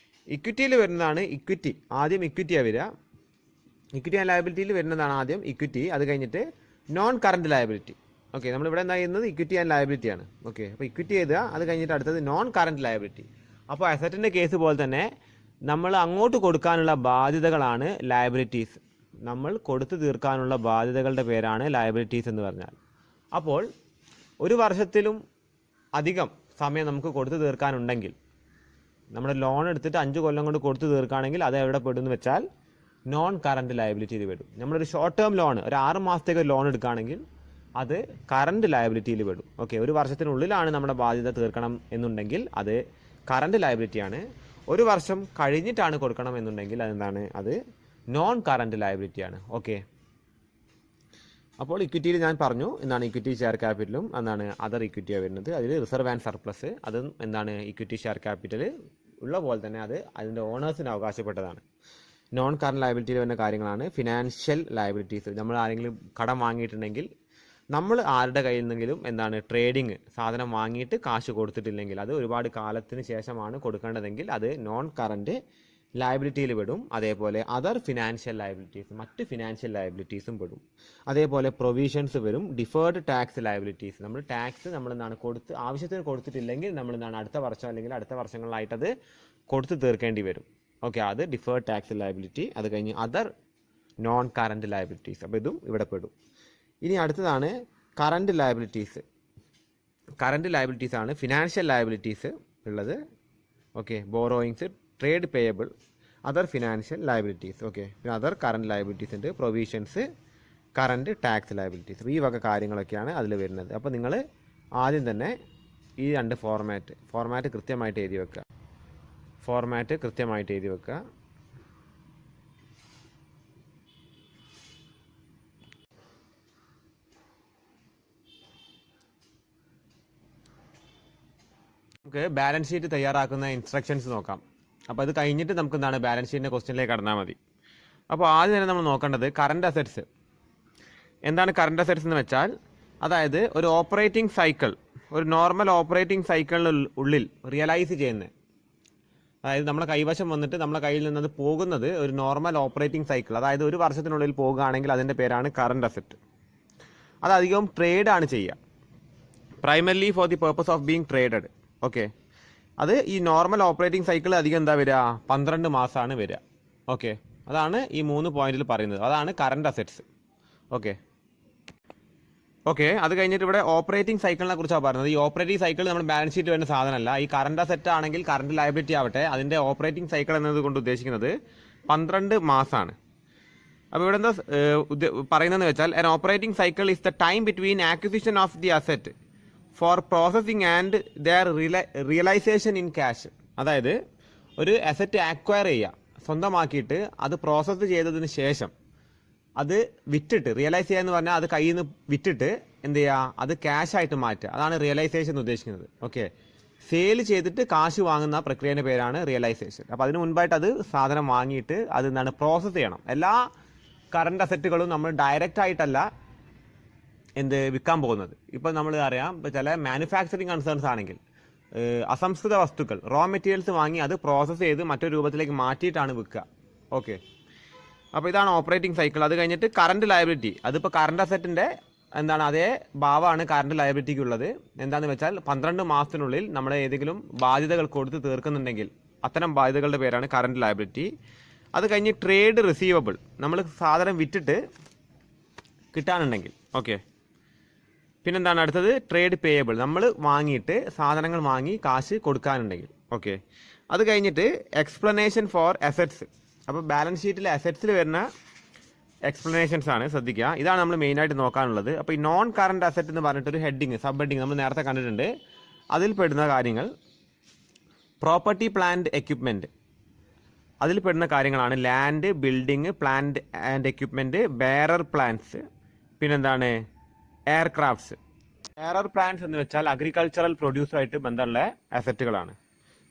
ഇക്വിറ്റിയിൽ വരുന്നതാണ് ഇക്വിറ്റി. ആദ്യം ഇക്വിറ്റിയാണ് വരിക. ഇക്വിറ്റി ആൻഡ് ലയബിലിറ്റിയിൽ വരുന്നതാണ് ആദ്യം ഇക്വിറ്റി, അത് കഴിഞ്ഞിട്ട് നോൺ കറണ്ട് ലയബിലിറ്റി. ഓക്കെ, നമ്മളിവിടെ എന്താ ചെയ്യുന്നത്? ഇക്വിറ്റി ആൻഡ് ലയബിലിറ്റിയാണ്. ഓക്കെ, അപ്പോൾ ഇക്വിറ്റി എഴുതുക, അത് കഴിഞ്ഞിട്ട് അടുത്തത് നോൺ കറണ്ട് ലയബിലിറ്റി. അപ്പോൾ അസറ്റിൻ്റെ കേസ് പോലെ തന്നെ നമ്മൾ അങ്ങോട്ട് കൊടുക്കാനുള്ള ബാധ്യതകളാണ് ലയബിലിറ്റീസ്. നമ്മൾ കൊടുത്തു തീർക്കാനുള്ള ബാധ്യതകളുടെ പേരാണ് ലയബിലിറ്റീസ് എന്ന് പറഞ്ഞാൽ. അപ്പോൾ ഒരു വർഷത്തിലും അധികം സമയം നമുക്ക് കൊടുത്തു തീർക്കാനുണ്ടെങ്കിൽ, നമ്മുടെ ലോൺ എടുത്തിട്ട് 5 കൊല്ലം കൊണ്ട് കൊടുത്തു തീർക്കുകയാണെങ്കിൽ അത് എവിടെ പെടുമെന്ന് വെച്ചാൽ നോൺ കറണ്ട് ലയബിലിറ്റിയിൽ പെടും. നമ്മളൊരു ഷോർട്ട് ടേം ലോൺ, ഒരു 6 മാസത്തേക്ക് ലോൺ എടുക്കുകയാണെങ്കിൽ അത് കറണ്ട് ലയബിലിറ്റിയിൽ പെടും. ഓക്കെ, ഒരു വർഷത്തിനുള്ളിലാണ് നമ്മുടെ ബാധ്യത തീർക്കണം എന്നുണ്ടെങ്കിൽ അത് കറണ്ട് ലയബിലിറ്റിയാണ്. ഒരു വർഷം കഴിഞ്ഞിട്ടാണ് കൊടുക്കണം എന്നുണ്ടെങ്കിൽ അതെന്താണ്? അത് നോൺ കറണ്ട് ലയബിലിറ്റിയാണ്. ഓക്കെ, അപ്പോൾ ഇക്വിറ്റിയിൽ ഞാൻ പറഞ്ഞു എന്താണ്? ഇക്വിറ്റി ഷെയർ ക്യാപിറ്റലും എന്താണ്? അതർ ഇക്വിറ്റിയാണ് വരുന്നത്. അതിൽ റിസർവ് ആൻഡ് സർപ്ലസ് അതും എന്താണ്? ഇക്വിറ്റി ഷെയർ ക്യാപിറ്റൽ ഉള്ള പോലെ തന്നെ അത് അതിൻ്റെ ഓണേഴ്സിന് അവകാശപ്പെട്ടതാണ്. നോൺ കറണ്ട് ലയബിലിറ്റിയിൽ വരുന്ന കാര്യങ്ങളാണ് ഫിനാൻഷ്യൽ ലയബിലിറ്റീസ്. നമ്മൾ ആരെങ്കിലും കടം വാങ്ങിയിട്ടുണ്ടെങ്കിൽ, നമ്മൾ ആരുടെ കയ്യിൽ നിന്നെങ്കിലും എന്താണ്? ട്രേഡിങ് സാധനം വാങ്ങിയിട്ട് കാശ് കൊടുത്തിട്ടില്ലെങ്കിൽ, അത് ഒരുപാട് കാലത്തിന് ശേഷമാണ് കൊടുക്കേണ്ടതെങ്കിൽ അത് നോൺ കറണ്ട് ലയബിലിറ്റിയിൽ പെടും. അതേപോലെ അതർ ഫിനാൻഷ്യൽ ലയബിലിറ്റീസ്, മറ്റ് ഫിനാൻഷ്യൽ ലയബിലിറ്റീസും പെടും. അതേപോലെ പ്രൊവിഷൻസ് വരും. ഡിഫേർഡ് ടാക്സ് ലയബിലിറ്റീസ്, നമ്മൾ ടാക്സ് എന്താണ് ആവശ്യത്തിന് കൊടുത്തിട്ടില്ലെങ്കിൽ നമ്മൾ എന്താണ് അടുത്ത വർഷം അല്ലെങ്കിൽ അടുത്ത വർഷങ്ങളിലായിട്ട് അത് കൊടുത്തു തീർക്കേണ്ടി വരും. ഓക്കെ, അത് ഡിഫേർഡ് ടാക്സ് ലയബിലിറ്റി. അത് കഴിഞ്ഞ് അതർ നോൺ കറണ്ട് ലയബിലിറ്റീസ്. അപ്പോൾ ഇതും ഇവിടെ പെടും. ഇനി അടുത്തതാണ് കറണ്ട് ലയബിലിറ്റീസ്. കറണ്ട് ലയബിലിറ്റീസ് ആണ് ഫിനാൻഷ്യൽ ലയബിലിറ്റീസ് ഉള്ളത്. Okay, borrowings, trade payable, other financial liabilities. Okay, പിന്നെ അതർ കറണ്ട് ലയബിലിറ്റീസ് ഉണ്ട്, പ്രൊവിഷൻസ്, കറണ്ട് ടാക്സ് ലയബിലിറ്റീസ്. ഈ വക കാര്യങ്ങളൊക്കെയാണ് അതിൽ വരുന്നത്. അപ്പോൾ നിങ്ങൾ ആദ്യം തന്നെ ഈ 2 ഫോർമാറ്റ് കൃത്യമായിട്ട് എഴുതി വെക്കുക. നമുക്ക് ബാലൻസ് ഷീറ്റ് തയ്യാറാക്കുന്ന ഇൻസ്ട്രക്ഷൻസ് നോക്കാം. അപ്പോൾ അത് കഴിഞ്ഞിട്ട് നമുക്ക് എന്താണ്? ബാലൻസ് ഷീറ്റിൻ്റെ ക്വസ്റ്റ്യനിലേക്ക് കടന്നാൽ മതി. അപ്പോൾ ആദ്യം തന്നെ നമ്മൾ നോക്കേണ്ടത് കറണ്ട് അസറ്റ്സ്. എന്താണ് കറണ്ട് അസറ്റ്സ് എന്ന് വെച്ചാൽ, അതായത് ഒരു ഓപ്പറേറ്റിംഗ് സൈക്കിൾ, ഒരു നോർമൽ ഓപ്പറേറ്റിംഗ് സൈക്കിളിന് ഉള്ളിൽ റിയലൈസ് ചെയ്യുന്നത്, അതായത് നമ്മുടെ കൈവശം വന്നിട്ട് നമ്മുടെ കയ്യിൽ നിന്നത് പോകുന്നത് ഒരു നോർമൽ ഓപ്പറേറ്റിംഗ് സൈക്കിൾ, അതായത് ഒരു വർഷത്തിനുള്ളിൽ പോകുകയാണെങ്കിൽ അതിൻ്റെ പേരാണ് കറണ്ട് അസറ്റ്. അത് അധികവും ട്രേഡാണ് ചെയ്യുക, primarily for the purpose of being traded. Okay, അത് ഈ നോർമൽ ഓപ്പറേറ്റിംഗ് സൈക്കിൾ അധികം എന്താ വരിക? 12 മാസമാണ് വരിക. ഓക്കെ, അതാണ് ഈ 3 പോയിന്റിൽ പറയുന്നത്. അതാണ് കറണ്ട് അസറ്റ്സ്. ഓക്കെ, അത് കഴിഞ്ഞിട്ട് ഇവിടെ ഓപ്പറേറ്റിംഗ് സൈക്കിളിനെ കുറിച്ചാണ് പറയുന്നത്. ഈ ഓപ്പറേറ്റിംഗ് സൈക്കിൾ നമ്മൾ ബാലൻസ് ഷീറ്റ് വരുന്ന സാധനമല്ല. ഈ കറണ്ട് അസറ്റ് ആണെങ്കിൽ കറണ്ട് ലയബിലിറ്റി ആവട്ടെ, അതിൻ്റെ ഓപ്പറേറ്റിംഗ് സൈക്കിൾ എന്നത് കൊണ്ട് ഉദ്ദേശിക്കുന്നത് 12 മാസമാണ്. അപ്പോൾ ഇവിടെ എന്താ പറയുന്നതെന്ന് വെച്ചാൽ, an operating cycle is the time between acquisition of the asset for processing and their realization in cash. അതായത് ഒരു അസറ്റ് അക്വയർ ചെയ്യുക, സ്വന്തമാക്കിയിട്ട് അത് പ്രോസസ്സ് ചെയ്തതിന് ശേഷം അത് വിറ്റിട്ട്, റിയലൈസ് ചെയ്യുക എന്ന് പറഞ്ഞാൽ അത് കയ്യിൽ നിന്ന് വിറ്റിട്ട് എന്ത് ചെയ്യുക? അത് ക്യാഷ് ആയിട്ട് മാറ്റുക. അതാണ് റിയലൈസേഷൻ ഉദ്ദേശിക്കുന്നത്. ഓക്കെ, സെയിൽ ചെയ്തിട്ട് കാശ് വാങ്ങുന്ന പ്രക്രിയയുടെ പേരാണ് റിയലൈസേഷൻ. അപ്പോൾ അതിന് മുൻപായിട്ട് അത് സാധനം വാങ്ങിയിട്ട് അത് എന്താണ്? പ്രോസസ്സ് ചെയ്യണം. എല്ലാ കറണ്ട് അസറ്റുകളും നമ്മൾ ഡയറക്റ്റ് ആയിട്ടല്ല വിൽക്കാൻ പോകുന്നത്. ഇപ്പോൾ നമ്മൾ അറിയാം, ചില മാനുഫാക്ചറിങ് കൺസേൺസ് ആണെങ്കിൽ അസംസ്കൃത വസ്തുക്കൾ, റോ മെറ്റീരിയൽസ് വാങ്ങി അത് പ്രോസസ്സ് ചെയ്ത് മറ്റൊരു രൂപത്തിലേക്ക് മാറ്റിയിട്ടാണ് വിൽക്കുക. ഓക്കെ, അപ്പോൾ ഇതാണ് ഓപ്പറേറ്റിംഗ് സൈക്കിൾ. അത് കഴിഞ്ഞിട്ട് കറണ്ട് ലയബിലിറ്റി, അതിപ്പോൾ കറണ്ട് അസറ്റിൻ്റെ എന്താണ് അതേ ഭാവമാണ് കറണ്ട് ലയബിലിറ്റിക്ക് ഉള്ളത്. എന്താണെന്ന് വെച്ചാൽ 12 മാസത്തിനുള്ളിൽ നമ്മൾ ഏതെങ്കിലും ബാധ്യതകൾ കൊടുത്ത് തീർക്കുന്നുണ്ടെങ്കിൽ അത്തരം ബാധ്യതകളുടെ പേരാണ് കറണ്ട് ലയബിലിറ്റി. അത് കഴിഞ്ഞ് ട്രേഡ് റിസീവബിൾ, നമ്മൾ സാധനം വിറ്റിട്ട് കിട്ടാനുണ്ടെങ്കിൽ. ഓക്കെ, പിന്നെന്താണ് അടുത്തത്? ട്രേഡ് പേയബിൾ, നമ്മൾ വാങ്ങിയിട്ട് സാധനങ്ങൾ വാങ്ങി കാശ് കൊടുക്കാനുണ്ടെങ്കിൽ. ഓക്കെ, അത് കഴിഞ്ഞിട്ട് എക്സ്പ്ലനേഷൻ ഫോർ അസറ്റ്സ്. അപ്പോൾ ബാലൻസ് ഷീറ്റിലെ അസറ്റ്സിൽ വരുന്ന എക്സ്പ്ലനേഷൻസ് ആണ്, ശ്രദ്ധിക്കുക. ഇതാണ് നമ്മൾ മെയിനായിട്ട് നോക്കാനുള്ളത്. അപ്പോൾ ഈ നോൺ കറണ്ട് അസറ്റ് എന്ന് പറഞ്ഞിട്ടൊരു ഹെഡിങ്, സബ് ഹെഡിങ് നമ്മൾ നേരത്തെ കണ്ടിട്ടുണ്ട്. അതിൽ പെടുന്ന കാര്യങ്ങൾ പ്രോപ്പർട്ടി, പ്ലാന്റ്, എക്യുപ്മെൻറ്റ്. അതിൽ പെടുന്ന കാര്യങ്ങളാണ് land, building, plant and equipment, bearer plants, പിന്നെന്താണ് എയർക്രാഫ്റ്റ്സ്. ബെയറർ പ്ലാന്റ്സ് എന്ന് വെച്ചാൽ അഗ്രികൾച്ചറൽ പ്രൊഡ്യൂസുമായിട്ട് ബന്ധമുള്ള അസറ്റുകളാണ്.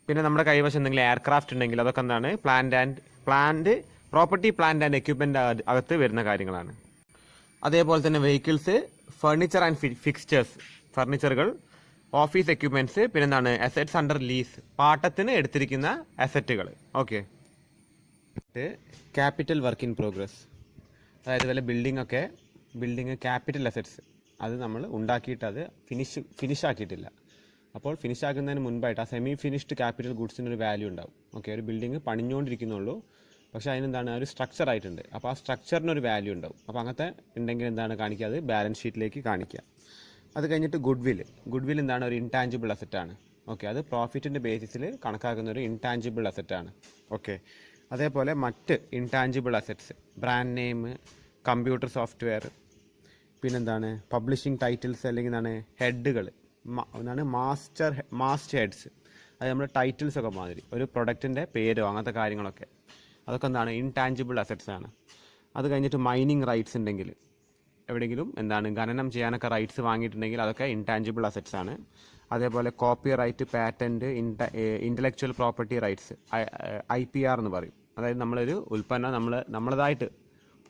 പിന്നെ നമ്മുടെ കൈവശം എന്തെങ്കിലും എയർക്രാഫ്റ്റ് ഉണ്ടെങ്കിൽ അതൊക്കെ എന്താണ് plant property, plant and equipment അകത്ത് വരുന്ന കാര്യങ്ങളാണ്. അതേപോലെ തന്നെ വെഹിക്കിൾസ്, ഫർണിച്ചർ ആൻഡ് ഫിക്സ്ചേഴ്സ്, ഫർണിച്ചറുകൾ, ഓഫീസ് എക്യുപ്മെൻറ്റ്സ്, പിന്നെന്താണ് അസറ്റ്സ് അണ്ടർ ലീസ്, പാട്ടത്തിന് എടുത്തിരിക്കുന്ന അസറ്റുകൾ. Okay, capital work in progress, അതായത് വല്ല ബിൽഡിങ് ക്യാപിറ്റൽ അസറ്റ്സ്, അത് നമ്മൾ ഉണ്ടാക്കിയിട്ട് അത് ഫിനിഷ് ആക്കിയിട്ടില്ല. അപ്പോൾ ഫിനിഷ് ആക്കുന്നതിന് മുൻപായിട്ട് ആ സെമി ഫിനിഷ്ഡ് ക്യാപിറ്റൽ ഗുഡ്സിന് ഒരു വാല്യൂ ഉണ്ടാവും. ഓക്കെ, ഒരു ബിൽഡിങ് പണിഞ്ഞുകൊണ്ടിരിക്കുന്നുള്ളൂ, പക്ഷേ അതിനെന്താണ് ഒരു സ്ട്രക്ചർ ആയിട്ടുണ്ട്. അപ്പോൾ ആ സ്ട്രക്ചറിനൊരു വാല്യൂ ഉണ്ടാവും. അപ്പോൾ അങ്ങനത്തെ ഉണ്ടെങ്കിൽ എന്താണ് കാണിക്കുക? അത് ബാലൻസ് ഷീറ്റിലേക്ക് കാണിക്കുക. അത് കഴിഞ്ഞിട്ട് ഗുഡ് വിൽ എന്താണ്? ഒരു ഇൻടാഞ്ചിബിൾ അസറ്റാണ്. ഓക്കെ, അത് പ്രോഫിറ്റിൻ്റെ ബേസിസിൽ കണക്കാക്കുന്ന ഒരു ഇൻടാഞ്ചിബിൾ അസറ്റാണ്. ഓക്കെ, അതേപോലെ മറ്റ് intangible assets, brand name, computer software, പിന്നെന്താണ് പബ്ലിഷിംഗ് ടൈറ്റിൽസ്, അല്ലെങ്കിൽ എന്താണ് ഹെഡുകൾ, എന്താണ് മാസ്റ്റ് ഹെഡ്സ്, അത് നമ്മുടെ ടൈറ്റിൽസ് ഒക്കെ മാതിരി ഒരു പ്രൊഡക്റ്റിൻ്റെ പേരോ അങ്ങനത്തെ കാര്യങ്ങളൊക്കെ, അതൊക്കെ എന്താണ് ഇൻടാഞ്ചിബിൾ അസറ്റ്സ് ആണ്. അത് കഴിഞ്ഞിട്ട് മൈനിങ് റൈറ്റ്സ് ഉണ്ടെങ്കിൽ, എവിടെയെങ്കിലും എന്താണ് ഖനനം ചെയ്യാനൊക്കെ റൈറ്റ്സ് വാങ്ങിയിട്ടുണ്ടെങ്കിൽ അതൊക്കെ ഇൻടാഞ്ചിബിൾ അസറ്റ്സ് ആണ്. അതേപോലെ copyright, patent, intellectual property rights, IPR എന്ന് പറയും. അതായത് നമ്മളൊരു ഉൽപ്പന്നം നമ്മളതായിട്ട്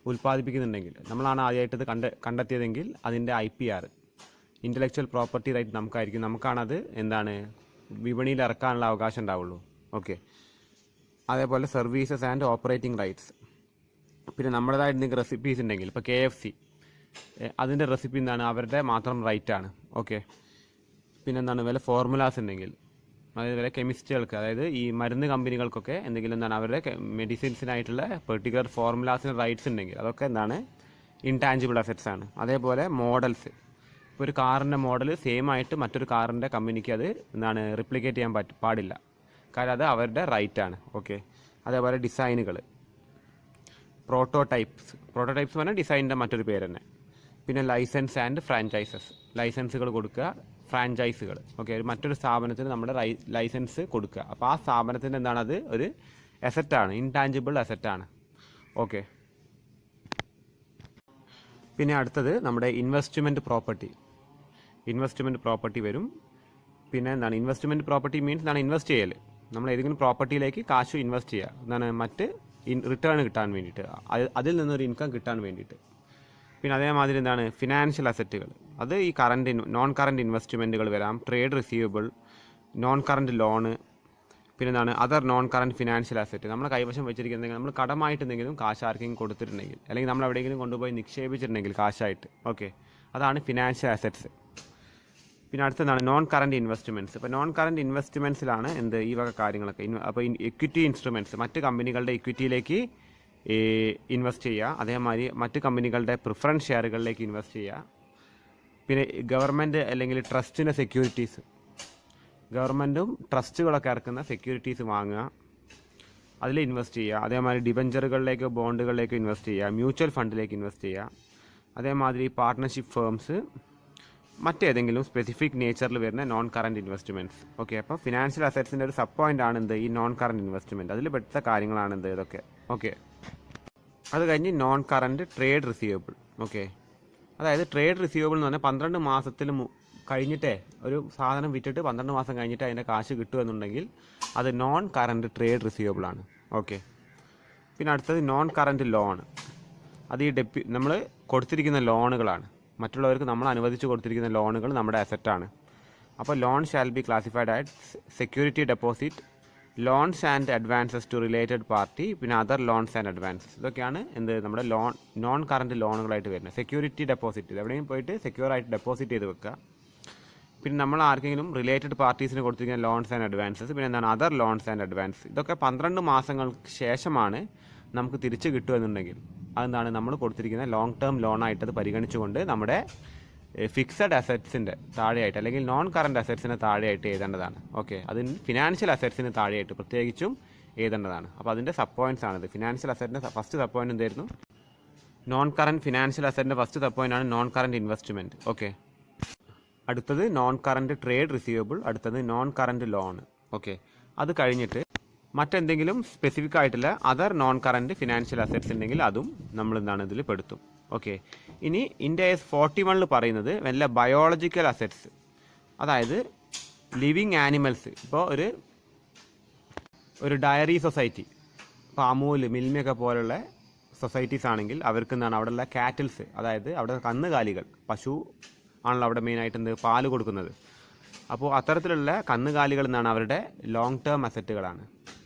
ഉൽപ്പാദിപ്പിക്കുന്നുണ്ടെങ്കിൽ, നമ്മളാണ് ആദ്യമായിട്ട് ഇത് കണ്ടെത്തിയതെങ്കിൽ അതിൻ്റെ IPR, ഇൻ്റലക്ച്വൽ പ്രോപ്പർട്ടി റൈറ്റ് നമുക്കായിരിക്കും. നമുക്കാണത് എന്താണ് വിപണിയിൽ ഇറക്കാനുള്ള അവകാശം ഉണ്ടാവുള്ളൂ. ഓക്കെ, അതേപോലെ സർവീസസ് ആൻഡ് ഓപ്പറേറ്റിംഗ് റൈറ്റ്സ്. പിന്നെ നമ്മുടേതായിട്ട് എന്തെങ്കിലും റെസിപ്പീസ് ഉണ്ടെങ്കിൽ, ഇപ്പോൾ KFC, അതിൻ്റെ റെസിപ്പി എന്താണ് അവരുടെ മാത്രം റൈറ്റാണ്. ഓക്കെ, പിന്നെ എന്താണ് വല്ല ഫോർമുലാസ് ഉണ്ടെങ്കിൽ, അതായത് വല്ല കെമിസ്റ്റുകൾക്ക്, അതായത് ഈ മരുന്ന് കമ്പനികൾക്കൊക്കെ എന്തെങ്കിലും എന്താണ് അവരുടെ മെഡിസിൻസിനായിട്ടുള്ള പെർട്ടിക്കുലർ ഫോർമുലാസിന് റൈറ്റ്സ് ഉണ്ടെങ്കിൽ അതൊക്കെ എന്താണ് ഇൻടാഞ്ചിബിൾ അസറ്റ്സ് ആണ്. അതേപോലെ മോഡൽസ്, ഇപ്പോൾ ഒരു കാറിൻ്റെ മോഡൽ സെയിം ആയിട്ട് മറ്റൊരു കാറിൻ്റെ കമ്പനിക്ക് അത് എന്താണ് റിപ്ലിക്കേറ്റ് ചെയ്യാൻ പാടില്ല, കാരണം അത് അവരുടെ റൈറ്റാണ്. ഓക്കെ, അതേപോലെ ഡിസൈനുകൾ, പ്രോട്ടോടൈപ്സ് പറഞ്ഞാൽ ഡിസൈനിൻ്റെ മറ്റൊരു പേര് തന്നെ. പിന്നെ ലൈസൻസ് ആൻഡ് ഫ്രാഞ്ചൈസസ്, ലൈസൻസുകൾ കൊടുക്കുക, ഫ്രാഞ്ചൈസുകൾ. ഓക്കെ, മറ്റൊരു സ്ഥാപനത്തിന് നമ്മുടെ ലൈസൻസ് കൊടുക്കുക. അപ്പോൾ ആ സ്ഥാപനത്തിൻ്റെ എന്താണ് അത് ഒരു അസറ്റാണ്, ഇൻടാഞ്ചിബിൾ അസറ്റാണ്. ഓക്കെ, പിന്നെ അടുത്തത് നമ്മുടെ ഇൻവെസ്റ്റ്മെൻറ്റ് പ്രോപ്പർട്ടി വരും. പിന്നെ എന്താണ് ഇൻവെസ്റ്റ്മെൻറ്റ് പ്രോപ്പർട്ടി മീൻസ് എന്താണ് ഇൻവെസ്റ്റ് ചെയ്യൽ, നമ്മൾ ഏതെങ്കിലും പ്രോപ്പർട്ടിയിലേക്ക് കാശ് ഇൻവെസ്റ്റ് ചെയ്യുക, എന്താണ് മറ്റ് റിട്ടേൺ കിട്ടാൻ വേണ്ടിയിട്ട്, അതിൽ നിന്നൊരു ഇൻകം കിട്ടാൻ വേണ്ടിയിട്ട്. പിന്നെ അതേമാതിരി എന്താണ് ഫിനാൻഷ്യൽ അസറ്റുകൾ, അത് ഈ നോൺ കറണ്ട് ഇൻവെസ്റ്റ്മെൻറ്റുകൾ വരാം, trade receivable, non current loan, പിന്നെ എന്താണ് other non current financial asset, നമ്മുടെ കൈവശം വെച്ചിരിക്കുന്നെങ്കിൽ നമ്മൾ കടമായിട്ട് എന്തെങ്കിലും കാശ് ആർക്കെങ്കിലും കൊടുത്തിട്ടുണ്ടെങ്കിൽ, അല്ലെങ്കിൽ നമ്മൾ എവിടെയെങ്കിലും കൊണ്ടുപോയി നിക്ഷേപിച്ചിട്ടുണ്ടെങ്കിൽ കാശായിട്ട്. ഓക്കെ, അതാണ് ഫിനാൻഷ്യൽ അസറ്റ്സ്. പിന്നെ അടുത്തതാണ് നോൺ കറണ്ട് ഇൻവെസ്റ്റ്മെൻറ്റ്സ്. ഇപ്പോൾ നോൺ കറണ്ട് ഇൻവെസ്റ്റ്മെൻറ്റ്സിലാണ് എന്ത് ഈ വക കാര്യങ്ങളൊക്കെ. അപ്പോൾ ഇക്വിറ്റി ഇൻസ്ട്രുമെൻറ്റ്സ്, മറ്റ് കമ്പനികളുടെ ഇക്വിറ്റിയിലേക്ക് ഇൻവെസ്റ്റ് ചെയ്യുക. അതേമാതിരി മറ്റ് കമ്പനികളുടെ പ്രിഫറൻസ് ഷെയറുകളിലേക്ക് ഇൻവെസ്റ്റ് ചെയ്യുക. പിന്നെ ഗവൺമെൻറ് അല്ലെങ്കിൽ ട്രസ്റ്റിൻ്റെ സെക്യൂരിറ്റീസ്, ഗവൺമെൻറ്റും ട്രസ്റ്റുകളൊക്കെ ഇറക്കുന്ന സെക്യൂരിറ്റീസ് വാങ്ങുക, അതിൽ ഇൻവെസ്റ്റ് ചെയ്യുക. അതേമാതിരി ഡിബഞ്ചറുകളിലേക്കോ ബോണ്ടുകളിലേക്കോ ഇൻവെസ്റ്റ് ചെയ്യുക, മ്യൂച്വൽ ഫണ്ടിലേക്ക് ഇൻവെസ്റ്റ് ചെയ്യുക. അതേമാതിരി പാർട്ട്ണർഷിപ്പ് ഫേംസ്, മറ്റേതെങ്കിലും സ്പെസിഫിക് നേച്ചറിൽ വരുന്ന നോൺ കറണ്ട് ഇൻവെസ്റ്റ്മെൻറ്റ്സ്. ഓക്കെ, അപ്പോൾ ഫിനാൻഷ്യൽ അസറ്റ്സിൻ്റെ ഒരു സബ് പോയിൻ്റ് ആണ് എന്ത് ഈ നോൺ കറണ്ട് ഇൻവെസ്റ്റ്മെൻറ്റ്, അതിൽ പെട്ട കാര്യങ്ങളാണ് എന്ത് ഇതൊക്കെ. ഓക്കെ, അത് കഴിഞ്ഞ് non current trade receivable. Okay, അതായത് ട്രേഡ് റിസീവബിൾ എന്ന് പറഞ്ഞാൽ 12 മാസത്തിൽ കഴിഞ്ഞിട്ടേ ഒരു സാധനം വിറ്റിട്ട് 12 മാസം കഴിഞ്ഞിട്ട് അതിൻ്റെ കാശ് കിട്ടുമെന്നുണ്ടെങ്കിൽ അത് നോൺ കറണ്ട് ട്രേഡ് റിസീവബിൾ ആണ്. ഓക്കെ, പിന്നെ അടുത്തത് നോൺ കറണ്ട് ലോൺ, അത് ഈ നമ്മൾ കൊടുത്തിരിക്കുന്ന ലോണുകളാണ്, മറ്റുള്ളവർക്ക് നമ്മൾ അനുവദിച്ച് കൊടുത്തിരിക്കുന്ന ലോണുകൾ നമ്മുടെ അസറ്റാണ്. അപ്പോൾ loan shall be classified at security deposit loans and advances to related party, പിന്നെ അതർ ലോൺസ് ആൻഡ് അഡ്വാൻസസ്. ഇതൊക്കെയാണ് നമ്മുടെ നോൺ കറണ്ട് ലോണുകളായിട്ട് വരുന്നത്. സെക്യൂരിറ്റി ഡെപ്പോസിറ്റ്, എവിടെയും പോയിട്ട് സെക്യൂർ ആയിട്ട് ഡെപ്പോസിറ്റ് ചെയ്ത് വെക്കുക. പിന്നെ നമ്മൾ ആർക്കെങ്കിലും റിലേറ്റഡ് പാർട്ടീസിന് കൊടുത്തിരിക്കുന്ന ലോൺസ് ആൻഡ് അഡ്വാൻസസ്, പിന്നെ എന്താണ് അതർ ലോൺസ് ആൻഡ് അഡ്വാൻസ്. ഇതൊക്കെ 12 മാസങ്ങൾക്ക് ശേഷമാണ് നമുക്ക് തിരിച്ച് കിട്ടുമെന്നുണ്ടെങ്കിൽ അതെന്താണ് നമ്മൾ കൊടുത്തിരിക്കുന്ന ലോങ് ടേം ലോണായിട്ട് അത് പരിഗണിച്ചുകൊണ്ട് നമ്മുടെ ഫിക്സഡ് അസറ്റ്സിൻ്റെ താഴെയായിട്ട് അല്ലെങ്കിൽ നോൺ കറണ്ട് അസറ്റ്സിന് താഴെയായിട്ട് എഴുതേണ്ടതാണ്. ഓക്കെ, അതിന് ഫിനാൻഷ്യൽ അസറ്റ്സിന് താഴെയായിട്ട് പ്രത്യേകിച്ചും എഴുതേണ്ടതാണ്. അപ്പോൾ അതിൻ്റെ സബ് പോയിൻറ്റ്സ് ആണിത്. ഫിനാൻഷ്യൽ അസറ്റിൻ്റെ ഫസ്റ്റ് സബ് പോയിൻറ്റ് എന്തായിരുന്നു? നോൺ കറണ്ട് ഫിനാൻഷ്യൽ അസറ്റിൻ്റെ ഫസ്റ്റ് സബ് പോയിൻ്റ് ആണ് നോൺ കറണ്ട് ഇൻവെസ്റ്റ്മെൻറ്റ്. ഓക്കെ, അടുത്തത് നോൺ കറണ്ട് ട്രേഡ് റിസീവബിൾ, അടുത്തത് നോൺ കറണ്ട് ലോൺ. ഓക്കെ, അത് കഴിഞ്ഞിട്ട് മറ്റെന്തെങ്കിലും സ്പെസിഫിക് ആയിട്ടുള്ള other non current financial assets ഉണ്ടെങ്കിൽ അതും നമ്മൾ ഇതിൽ പെടുത്തും. ഓക്കെ, ഇനി ഇന്ത്യ AS 41 പറയുന്നത് വല്ല ബയോളജിക്കൽ അസറ്റ്സ്, അതായത് ലിവിങ് ആനിമൽസ്. ഇപ്പോൾ ഒരു ഡയറി സൊസൈറ്റി, ഇപ്പോൾ അമൂൽ, മിൽമയൊക്കെ പോലുള്ള സൊസൈറ്റീസ് ആണെങ്കിൽ അവർക്ക് അവിടെയുള്ള കാറ്റിൽസ്, അതായത് അവിടെ കന്നുകാലികൾ, പശു ആണല്ലോ അവിടെ മെയിനായിട്ട് പാല് കൊടുക്കുന്നത്. അപ്പോൾ അത്തരത്തിലുള്ള കന്നുകാലികൾ അവരുടെ ലോങ് ടേം അസറ്റുകളാണ്.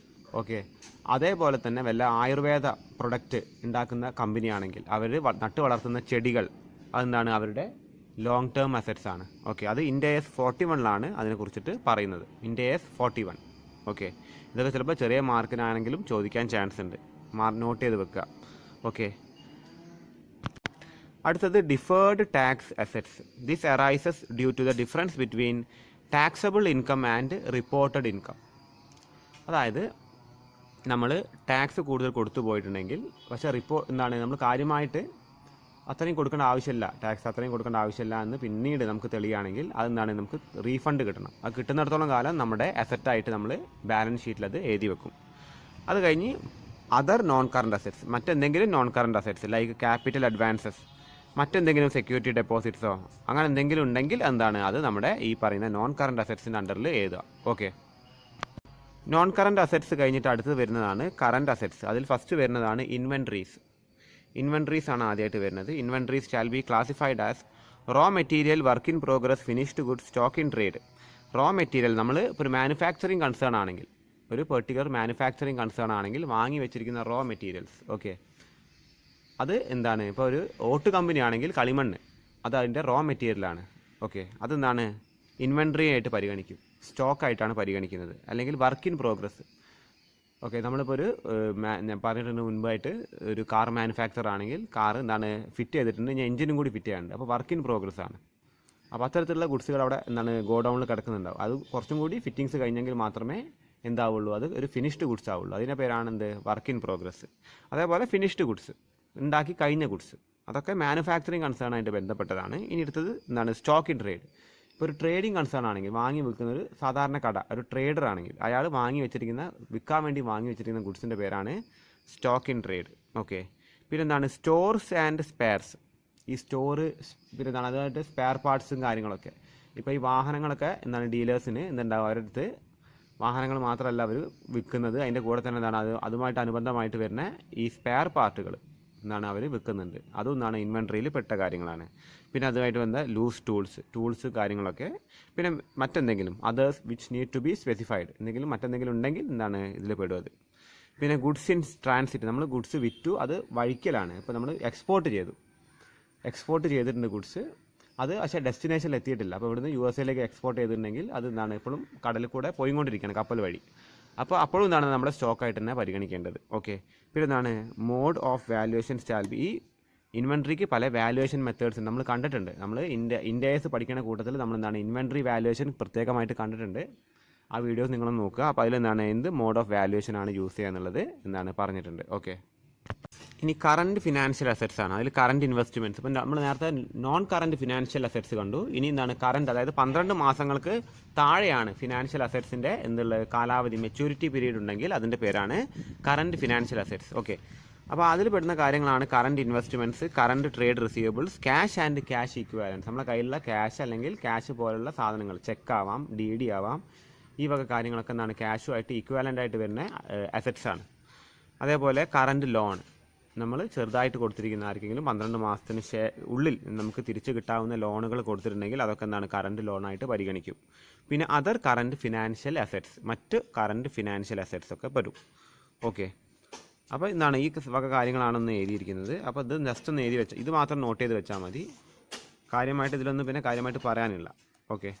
ഓക്കെ, അതേപോലെ തന്നെ വല്ല ആയുർവേദ പ്രൊഡക്റ്റ് ഉണ്ടാക്കുന്ന കമ്പനിയാണെങ്കിൽ അവർ നട്ടു വളർത്തുന്ന ചെടികൾ അവരുടെ ലോങ് ടേം അസറ്റ്സ് ആണ്. ഓക്കെ, അത് ഇന്ത്യ AS 41 അതിനെക്കുറിച്ചിട്ട് പറയുന്നത്. India AS 41. ഓക്കെ, ഇതൊക്കെ ചിലപ്പോൾ ചെറിയ മാർക്കിനാണെങ്കിലും ചോദിക്കാൻ ചാൻസ് ഉണ്ട്, നോട്ട് ചെയ്ത് വെക്കുക. ഓക്കെ, അടുത്തത് deferred tax assets. This arises due to the difference between taxable income and reported income. അതായത് നമ്മൾ ടാക്സ് കൂടുതൽ കൊടുത്തു പോയിട്ടുണ്ടെങ്കിൽ, പക്ഷേ നമ്മൾ കാര്യമായിട്ട് അത്രയും കൊടുക്കേണ്ട ആവശ്യമില്ല, ടാക്സ് അത്രയും കൊടുക്കേണ്ട ആവശ്യമില്ല എന്ന് പിന്നീട് നമുക്ക് തെളിയുകയാണെങ്കിൽ നമുക്ക് റീഫണ്ട് കിട്ടണം. അത് കിട്ടുന്നിടത്തോളം കാലം നമ്മുടെ അസറ്റായിട്ട് നമ്മൾ ബാലൻസ് ഷീറ്റിൽ അത് എഴുതി വെക്കും. അത് കഴിഞ്ഞ് അതർ നോൺ കറണ്ട് അസറ്റ്സ്, മറ്റെന്തെങ്കിലും non current assets like capital advances, മറ്റെന്തെങ്കിലും സെക്യൂരിറ്റി ഡെപ്പോസിറ്റ്സോ അങ്ങനെ എന്തെങ്കിലും ഉണ്ടെങ്കിൽ അത് നമ്മുടെ ഈ പറയുന്ന നോൺ കറണ്ട് അസറ്റ്സിൻ്റെ അണ്ടറിൽ എഴുതുക. ഓക്കെ, നോൺ കറണ്ട് അസറ്റ്സ് കഴിഞ്ഞിട്ട് അടുത്തത് വരുന്നതാണ് കറണ്ട് അസറ്റ്സ്. അതിൽ ഫസ്റ്റ് വരുന്നതാണ് ഇൻവെൻട്രീസ്. ഇൻവെൻട്രീസ് ആണ് ആദ്യമായിട്ട് വരുന്നത്. Inventories shall be classified as raw material, work in progress, finished goods, stock in trade. Raw material, നമ്മൾ ഇപ്പോൾ ഒരു മാനുഫാക്ചറിങ് കൺസേൺ ആണെങ്കിൽ, ഒരു പെർട്ടിക്കുലർ മാനുഫാക്ചറിങ് കൺസേൺ ആണെങ്കിൽ വാങ്ങി വെച്ചിരിക്കുന്ന റോ മെറ്റീരിയൽസ്. ഓക്കെ, അത് ഇപ്പോൾ ഒരു ഓട്ട് കമ്പനി ആണെങ്കിൽ കളിമണ്ണ്, അത് അതിൻ്റെ റോ മെറ്റീരിയലാണ്. ഓക്കെ, അതെന്താണ് ഇൻവെൻട്രി ആയിട്ട് പരിഗണിക്കും, സ്റ്റോക്കായിട്ടാണ് പരിഗണിക്കുന്നത്. അല്ലെങ്കിൽ വർക്ക് ഇൻ പ്രോഗ്രസ്. ഓക്കെ, നമ്മളിപ്പോൾ ഞാൻ പറഞ്ഞിട്ടുണ്ട് മുൻപായിട്ട്, ഒരു കാർ മാനുഫാക്ചർ ആണെങ്കിൽ കാർ ഫിറ്റ് ചെയ്തിട്ടുണ്ട്, ഞാൻ എഞ്ചിനും കൂടി ഫിറ്റ് ചെയ്യാനുണ്ട്, അപ്പോൾ വർക്ക് ഇൻ പ്രോഗ്രസ് ആണ്. അപ്പോൾ അത്തരത്തിലുള്ള ഗുഡ്സുകൾ അവിടെ ഗോഡൗണിൽ കിടക്കുന്നുണ്ടാവും. അത് കുറച്ചും കൂടി ഫിറ്റിങ്സ് കഴിഞ്ഞെങ്കിൽ മാത്രമേ എന്താവുള്ളൂ, അത് ഒരു ഫിനിഷ്ഡ് ഗുഡ്സ് ആവുള്ളൂ. അതിൻ്റെ പേരാണ് വർക്ക് ഇൻ പ്രോഗ്രസ്. അതേപോലെ ഫിനിഷ്ഡ് ഗുഡ്സ്, ഉണ്ടാക്കി കഴിഞ്ഞ ഗുഡ്സ്, അതൊക്കെ മാനുഫാക്ചറിങ് കൺസേൺ ആയിട്ട് ബന്ധപ്പെട്ടതാണ്. ഇനി അടുത്തത് സ്റ്റോക്ക് ഇൻ ട്രേഡ്. ഇപ്പോൾ ഒരു ട്രേഡിംഗ് കൺസേൺ ആണെങ്കിൽ, വാങ്ങി വിൽക്കുന്ന ഒരു സാധാരണ കട, ഒരു ട്രേഡർ ആണെങ്കിൽ അയാൾ വിൽക്കാൻ വേണ്ടി വാങ്ങി വെച്ചിരിക്കുന്ന ഗുഡ്സിൻ്റെ പേരാണ് സ്റ്റോക്ക് ഇൻ ട്രേഡ്. ഓക്കെ, പിന്നെ സ്റ്റോർസ് ആൻഡ് സ്പെയർസ്. ഈ സ്റ്റോറ് പിന്നെ അതുമായിട്ട് സ്പെയർ പാർട്സും കാര്യങ്ങളൊക്കെ. ഇപ്പോൾ ഈ വാഹനങ്ങളൊക്കെ ഡീലേഴ്സിന് അവരുടെ അടുത്ത് വാഹനങ്ങൾ മാത്രമല്ല അവർ വിൽക്കുന്നത്, അതിൻ്റെ കൂടെ തന്നെ അതുമായിട്ട് അനുബന്ധമായിട്ട് വരുന്ന ഈ സ്പെയർ പാർട്ടുകൾ അവർ വിൽക്കുന്നുണ്ട്. അതും ഇൻവെൻട്രിയിൽ പെട്ട കാര്യങ്ങളാണ്. പിന്നെ അതുമായിട്ട് വന്ന ലൂസ് ടൂൾസ് കാര്യങ്ങളൊക്കെ. പിന്നെ മറ്റെന്തെങ്കിലും others which need to be specified, മറ്റെന്തെങ്കിലും ഉണ്ടെങ്കിൽ ഇതിൽ പെടും അത്. പിന്നെ ഗുഡ്സ് ഇൻ ട്രാൻസിറ്റ്, നമ്മൾ ഗുഡ്സ് വിറ്റു, അത് വഴിക്കലാണ്. ഇപ്പോൾ നമ്മൾ എക്സ്പോർട്ട് ചെയ്തിട്ടുണ്ട് ഗുഡ്സ്, അത് പക്ഷേ ഡെസ്റ്റിനേഷനിൽ എത്തിയിട്ടില്ല. അപ്പോൾ ഇവിടുന്ന് USA എക്സ്പോർട്ട് ചെയ്തിട്ടുണ്ടെങ്കിൽ അത് ഇപ്പോഴും കടലിൽ കൂടെ പോയിക്കൊണ്ടിരിക്കുകയാണ്, കപ്പൽ വഴി. അപ്പോൾ അപ്പോഴും നമ്മുടെ സ്റ്റോക്കായിട്ട് തന്നെ പരിഗണിക്കേണ്ടത്. ഓക്കെ, പിന്നെ മോഡ് ഓഫ് വാല്യുവേഷൻ സ്റ്റാൽ ബി. ഈ ഇൻവെൻട്രിക്ക് പല വാല്യുവേഷൻ മെത്തേഡ്സ് നമ്മൾ കണ്ടിട്ടുണ്ട്. നമ്മൾ ഇന്ത്യ AS പഠിക്കുന്ന കൂട്ടത്തിൽ നമ്മൾ ഇൻവെൻട്രി വാല്യുവേഷൻ പ്രത്യേകമായിട്ട് കണ്ടിട്ടുണ്ട്. ആ വീഡിയോസ് നിങ്ങളൊന്ന് നോക്കുക. അപ്പോൾ അതിൽ എന്ത് മോഡ് ഓഫ് വാല്യുവേഷൻ ആണ് യൂസ് ചെയ്യുക എന്നുള്ളത് പറഞ്ഞിട്ടുണ്ട്. ഓക്കെ, ഇനി കറണ്ട് ഫിനാൻഷ്യൽ അസറ്റ്സ് ആണ്. അതിൽ കറണ്ട് ഇൻവെസ്റ്റ്മെൻറ്റ്സ്. ഇപ്പം നമ്മൾ നേരത്തെ നോൺ കറണ്ട് ഫിനാൻഷ്യൽ അസറ്റ്സ് കണ്ടു. ഇനി കറണ്ട്, അതായത് 12 മാസങ്ങൾക്ക് താഴെയാണ് ഫിനാൻഷ്യൽ അസറ്റ്സിൻ്റെ കാലാവധി, മെച്യൂരിറ്റി പീരീഡ് ഉണ്ടെങ്കിൽ അതിൻ്റെ പേരാണ് കറണ്ട് ഫിനാൻഷ്യൽ അസറ്റ്സ്. ഓക്കെ, അപ്പോൾ അതിൽ പെടുന്ന കാര്യങ്ങളാണ് current investments, current trade receivables, cash and cash equivalence. നമ്മളെ കയ്യിലുള്ള ക്യാഷ് അല്ലെങ്കിൽ ക്യാഷ് പോലുള്ള സാധനങ്ങൾ, ചെക്ക് ആവാം, DD ആവാം, ഈ വക കാര്യങ്ങളൊക്കെ ക്യാഷുമായിട്ട് ഇക്വാലൻ്റ് ആയിട്ട് വരുന്ന അസറ്റ്സ് ആണ്. അതേപോലെ കറണ്ട് ലോൺ, നമ്മൾ ചെറുതായിട്ട് കൊടുത്തിരിക്കുന്ന ആർക്കെങ്കിലും 12 മാസത്തിന് ഉള്ളിൽ നമുക്ക് തിരിച്ചു കിട്ടാവുന്ന ലോണുകൾ കൊടുത്തിട്ടുണ്ടെങ്കിൽ അതൊക്കെ എന്താണ് കറണ്ട് ലോണായിട്ട് പരിഗണിക്കും. പിന്നെ അതർ കറണ്ട് ഫിനാൻഷ്യൽ അസറ്റ്സ്, മറ്റ് കറണ്ട് ഫിനാൻഷ്യൽ അസറ്റ്സ് ഒക്കെ വരും. ഓക്കെ, അപ്പോൾ എന്താണ് ഈ വക കാര്യങ്ങളാണെന്ന് എഴുതിയിരിക്കുന്നത്. അപ്പോൾ ഇത് ജസ്റ്റ് ഒന്ന് എഴുതി വെച്ചാൽ, ഇത് മാത്രം നോട്ട് ചെയ്ത് വെച്ചാൽ മതി. കാര്യമായിട്ട് ഇതിലൊന്നും പിന്നെ കാര്യമായിട്ട് പറയാനില്ല. ഓക്കെ,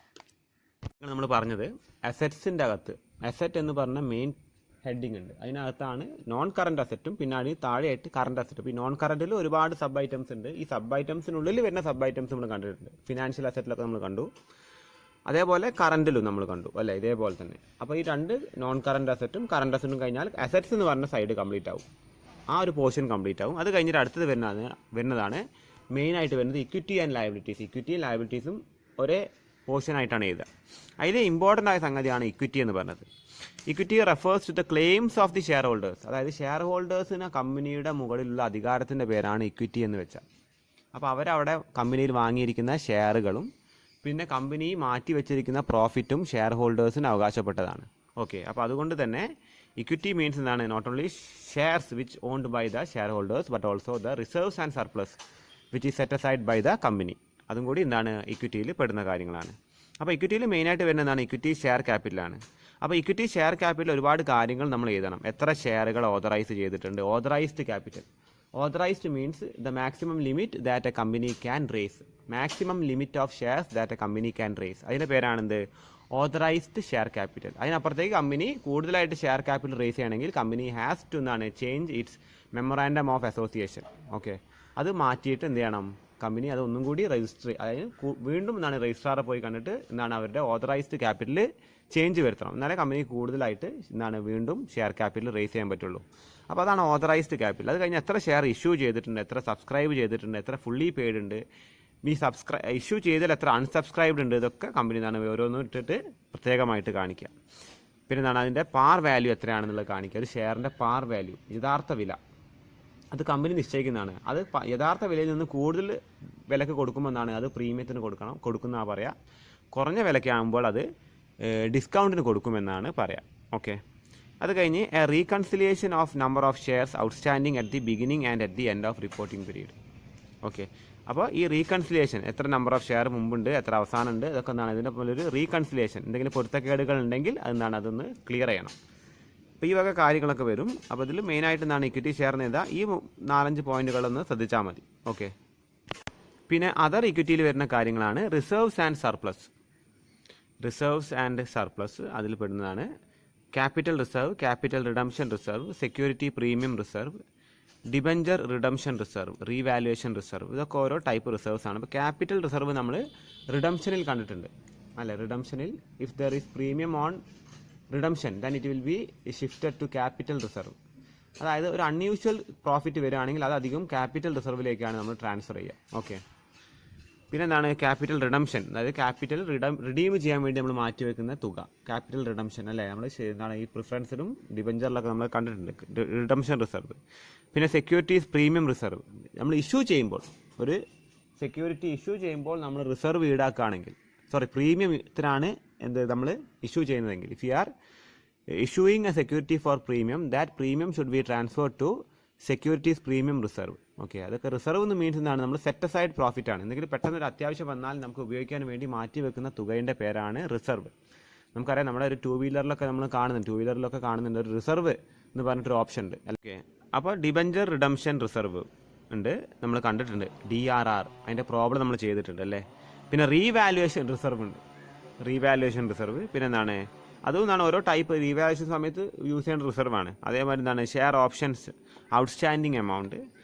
നമ്മൾ പറഞ്ഞത് അസറ്റ്സിൻ്റെ അകത്ത് അസറ്റ് എന്ന് പറഞ്ഞ മെയിൻ ഹെഡിങ് ഉണ്ട്, അതിനകത്താണ് നോൺ കറണ്ട് അസറ്റും പിന്നെ അതിന് താഴെയായിട്ട് കറണ്ട് അസറ്റും. ഈ നോൺ കറണ്ടിൽ ഒരുപാട് സബ് ഐറ്റംസ് ഉണ്ട്. ഈ സബ് ഐറ്റംസിനുള്ളിൽ വരുന്ന സബ് ഐറ്റംസ് നമ്മൾ കണ്ടിട്ടുണ്ട്. ഫിനാൻഷ്യൽ അസറ്റിലൊക്കെ നമ്മൾ കണ്ടു, അതേപോലെ കറണ്ടിലും നമ്മൾ കണ്ടു അല്ലേ, ഇതേപോലെ തന്നെ. അപ്പോൾ ഈ രണ്ട് നോൺ കറണ്ട് അസറ്റും കറണ്ട് അസറ്റും കഴിഞ്ഞാൽ അസറ്റ്സ് എന്ന് പറഞ്ഞ സൈഡ് കംപ്ലീറ്റ് ആവും, ആ ഒരു പോർഷൻ കംപ്ലീറ്റ് ആവും. അത് കഴിഞ്ഞിട്ട് അടുത്തത് വരുന്നതാണ് മെയിനായിട്ട് വരുന്നത് ഇക്വിറ്റി ആൻഡ് ലയബിലിറ്റീസ്. ഇക്വിറ്റിയും ലയബിലിറ്റീസും ഒരേ പോർഷനായിട്ടാണ് എഴുതുക. അതിൽ ഇമ്പോർട്ടൻ്റ് ആയ സംഗതിയാണ് ഇക്വിറ്റി എന്ന് പറഞ്ഞത്. Equity refers to the claims of the shareholders. അതായത് ഷെയർ ഹോൾഡേഴ്സിന് കമ്പനിയുടെ മുകളിലുള്ള അധികാരത്തിൻ്റെ പേരാണ് ഇക്വിറ്റി എന്ന് വെച്ചാൽ. അപ്പോൾ അവരവിടെ കമ്പനിയിൽ വാങ്ങിയിരിക്കുന്ന ഷെയറുകളും പിന്നെ കമ്പനി മാറ്റി വെച്ചിരിക്കുന്ന പ്രോഫിറ്റും ഷെയർ ഹോൾഡേഴ്സിന് അവകാശപ്പെട്ടതാണ്. ഓക്കെ, അപ്പോൾ അതുകൊണ്ട് തന്നെ ഇക്വിറ്റി മീൻസ് എന്താണ്, not only shares which owned by the shareholders but also the reserves and surplus which is set aside by the company. അതും കൂടി എന്താണ് ഇക്വിറ്റിയിൽ പെടുന്ന കാര്യങ്ങളാണ്. അപ്പോൾ ഇക്വിറ്റിയിൽ മെയിനായിട്ട് വരുന്നതാണ് ഇക്വിറ്റി ഷെയർ ക്യാപിറ്റലാണ്. അപ്പോൾ ഇക്വിറ്റി ഷെയർ ക്യാപിറ്റൽ ഒരുപാട് കാര്യങ്ങൾ നമ്മൾ എഴുതണം. എത്ര ഷെയറുകൾ ഓതറൈസ് ചെയ്തിട്ടുണ്ട്, authorised capital. Authorised means the maximum limit that a company can raise, maximum limit of shares that a company can raise. അതിൻ്റെ പേരാണെന്ത്, ഓതറൈസ്ഡ് ഷെയർ ക്യാപിറ്റൽ. അതിനപ്പുറത്തേക്ക് കമ്പനി കൂടുതലായിട്ട് ഷെയർ ക്യാപിറ്റൽ റേസ് ചെയ്യണമെങ്കിൽ കമ്പനി ഹാസ് ടു എന്താണ് change its memorandum of association. Okay, അത് മാറ്റിയിട്ട് എന്ത് ചെയ്യണം, കമ്പനി അത് ഒന്നും കൂടി രജിസ്റ്റർ, അതായത് വീണ്ടും എന്താണ് രജിസ്ട്രാറെ പോയി കണ്ടിട്ട് എന്താണ് അവരുടെ ഓതറൈസ്ഡ് ക്യാപിറ്റൽ ചേഞ്ച് വരുത്തണം. എന്നാലേ കമ്പനി കൂടുതലായിട്ട് എന്താണ് വീണ്ടും ഷെയർ ക്യാപിറ്റൽ റേസ് ചെയ്യാൻ പറ്റുള്ളൂ. അപ്പോൾ അതാണ് ഓതറൈസ്ഡ് ക്യാപിറ്റൽ. അത് കഴിഞ്ഞ് എത്ര ഷെയർ ഇഷ്യൂ ചെയ്തിട്ടുണ്ട്, എത്ര സബ്സ്ക്രൈബ് ചെയ്തിട്ടുണ്ട്, എത്ര ഫുള്ളി പെയ്ഡ് ഉണ്ട്, ഈ ഇഷ്യൂ ചെയ്തതിൽ എത്ര അൺസബ്സ്ക്രൈബ്ഡ് ഉണ്ട്, ഇതൊക്കെ കമ്പനി എന്താണ് ഓരോന്നും ഇട്ടിട്ട് പ്രത്യേകമായിട്ട് കാണിക്കുക. പിന്നെ എന്താണ് അതിൻ്റെ പാർ വാല്യൂ എത്രയാണെന്നുള്ളത് കാണിക്കുക. ഒരു ഷെയറിൻ്റെ പാർ വാല്യൂ, യഥാർത്ഥ വില, അത് കമ്പനി നിശ്ചയിക്കുന്നതാണ്. അത് യഥാർത്ഥ വിലയിൽ നിന്ന് കൂടുതൽ വിലക്ക് കൊടുക്കുമ്പോൾ എന്താണ് അത് പ്രീമിയത്തിന് കൊടുക്കുന്ന പറയാം. കുറഞ്ഞ വിലയ്ക്കാകുമ്പോൾ അത് ഡിസ്കൗണ്ടിന് കൊടുക്കുമെന്നാണ് പറയാം. ഓക്കെ, അത് കഴിഞ്ഞ് A reconciliation of number of shares outstanding at the beginning and at the end of reporting period. Okay, അപ്പോൾ ഈ റീകൺസിലിയേഷൻ, എത്ര നമ്പർ ഓഫ് ഷെയർ മുമ്പുണ്ട്, എത്ര അവസാനമുണ്ട്, ഇതൊക്കെ എന്താണ് ഇതിൻ്റെ പോലെ ഒരു റീകൺസിലിയേഷൻ. എന്തെങ്കിലും പൊരുത്തക്കേടുകൾ ഉണ്ടെങ്കിൽ അതെന്താണ് അതൊന്ന് ക്ലിയർ ചെയ്യണം. അപ്പോൾ ഈ വക കാര്യങ്ങളൊക്കെ വരും. അപ്പോൾ ഇതിൽ മെയിനായിട്ട് എന്താണ് ഇക്വിറ്റി ഷെയറിന് ചെയ്താൽ ഈ 4-5 പോയിന്റുകളൊന്ന് ശ്രദ്ധിച്ചാൽ മതി. ഓക്കെ, പിന്നെ അതർ ഇക്വിറ്റിയിൽ വരുന്ന കാര്യങ്ങളാണ് reserves and surplus. Reserves and surplus അതിൽ പെടുന്നതാണ് capital reserve, capital redemption reserve, security premium reserve, debenture redemption reserve, revaluation reserve. ഇതൊക്കെ ഓരോ ടൈപ്പ് റിസർവ്സ് ആണ്. അപ്പോൾ ക്യാപിറ്റൽ റിസർവ് നമ്മൾ റിഡംഷനിൽ കണ്ടിട്ടുണ്ട് അല്ലേ. റിഡംഷനിൽ if there is premium on redemption then it will be shifted to capital reserve. അതായത് ഒരു അൺയൂഷ്വൽ പ്രോഫിറ്റ് വരികയാണെങ്കിൽ അത് അധികം ക്യാപിറ്റൽ റിസർവിലേക്കാണ് നമ്മൾ ട്രാൻസ്ഫർ ചെയ്യുക. ഓക്കെ, പിന്നെ എന്താണ് ക്യാപിറ്റൽ റിഡംഷൻ, അതായത് ക്യാപിറ്റൽ റിഡീം ചെയ്യാൻ വേണ്ടി നമ്മൾ മാറ്റി വെക്കുന്ന തുക, ക്യാപിറ്റൽ റിഡംഷൻ അല്ലേ. നമ്മൾ എന്താണ് ഈ പ്രിഫറൻസിലും ഡിബഞ്ചറിലൊക്കെ നമ്മൾ കണ്ടിട്ടുണ്ട് റിഡംഷൻ റിസർവ്. പിന്നെ സെക്യൂരിറ്റീസ് പ്രീമിയം റിസർവ്, നമ്മൾ ഇഷ്യൂ ചെയ്യുമ്പോൾ ഒരു സെക്യൂരിറ്റി ഇഷ്യൂ ചെയ്യുമ്പോൾ നമ്മൾ റിസർവ് ഈടാക്കുകയാണെങ്കിൽ, പ്രീമിയത്തിനാണ് എന്ത് നമ്മൾ ഇഷ്യൂ ചെയ്യുന്നതെങ്കിൽ, if you are issuing a security for premium, that premium should be transfer to securities premium reserve. Okay, അതൊക്കെ റിസർവ് എന്ന് മീൻസ് എന്താണ്, നമ്മൾ സെറ്റ് അസൈഡ് പ്രോഫിറ്റ് ആണ്. എന്തെങ്കിലും പെട്ടെന്ന് ഒരു അത്യാവശ്യം വന്നാൽ നമുക്ക് ഉപയോഗിക്കാൻ വേണ്ടി മാറ്റി വെക്കുന്ന തുകയുടെ പേരാണ് റിസർവ്. നമുക്കറിയാം നമ്മുടെ ഒരു ടൂ വീലറിലൊക്കെ കാണുന്നുണ്ട് ഒരു റിസർവ് എന്ന് പറഞ്ഞിട്ടൊരു ഓപ്ഷൻ ഉണ്ട്. ഓക്കെ, അപ്പോൾ ഡിബഞ്ചർ റിഡംഷൻ റിസർവ് ഉണ്ട്, നമ്മൾ കണ്ടിട്ടുണ്ട്. DRR അതിൻ്റെ പ്രോബ്ലം നമ്മൾ ചെയ്തിട്ടുണ്ട് അല്ലേ. പിന്നെ റീവാലുവേഷൻ റിസർവ് ഉണ്ട്, റീവാലുവേഷൻ റിസർവ്. പിന്നെ എന്താണ് അതും എന്താണ് ഓരോ ടൈപ്പ് റീവാലുവേഷൻ സമയത്ത് യൂസ് ചെയ്യേണ്ട റിസർവാണ്. അതേമാതിരി എന്താണ് ഷെയർ ഓപ്ഷൻസ്, ഔട്ട്സ്റ്റാൻഡിങ് എമൗണ്ട്,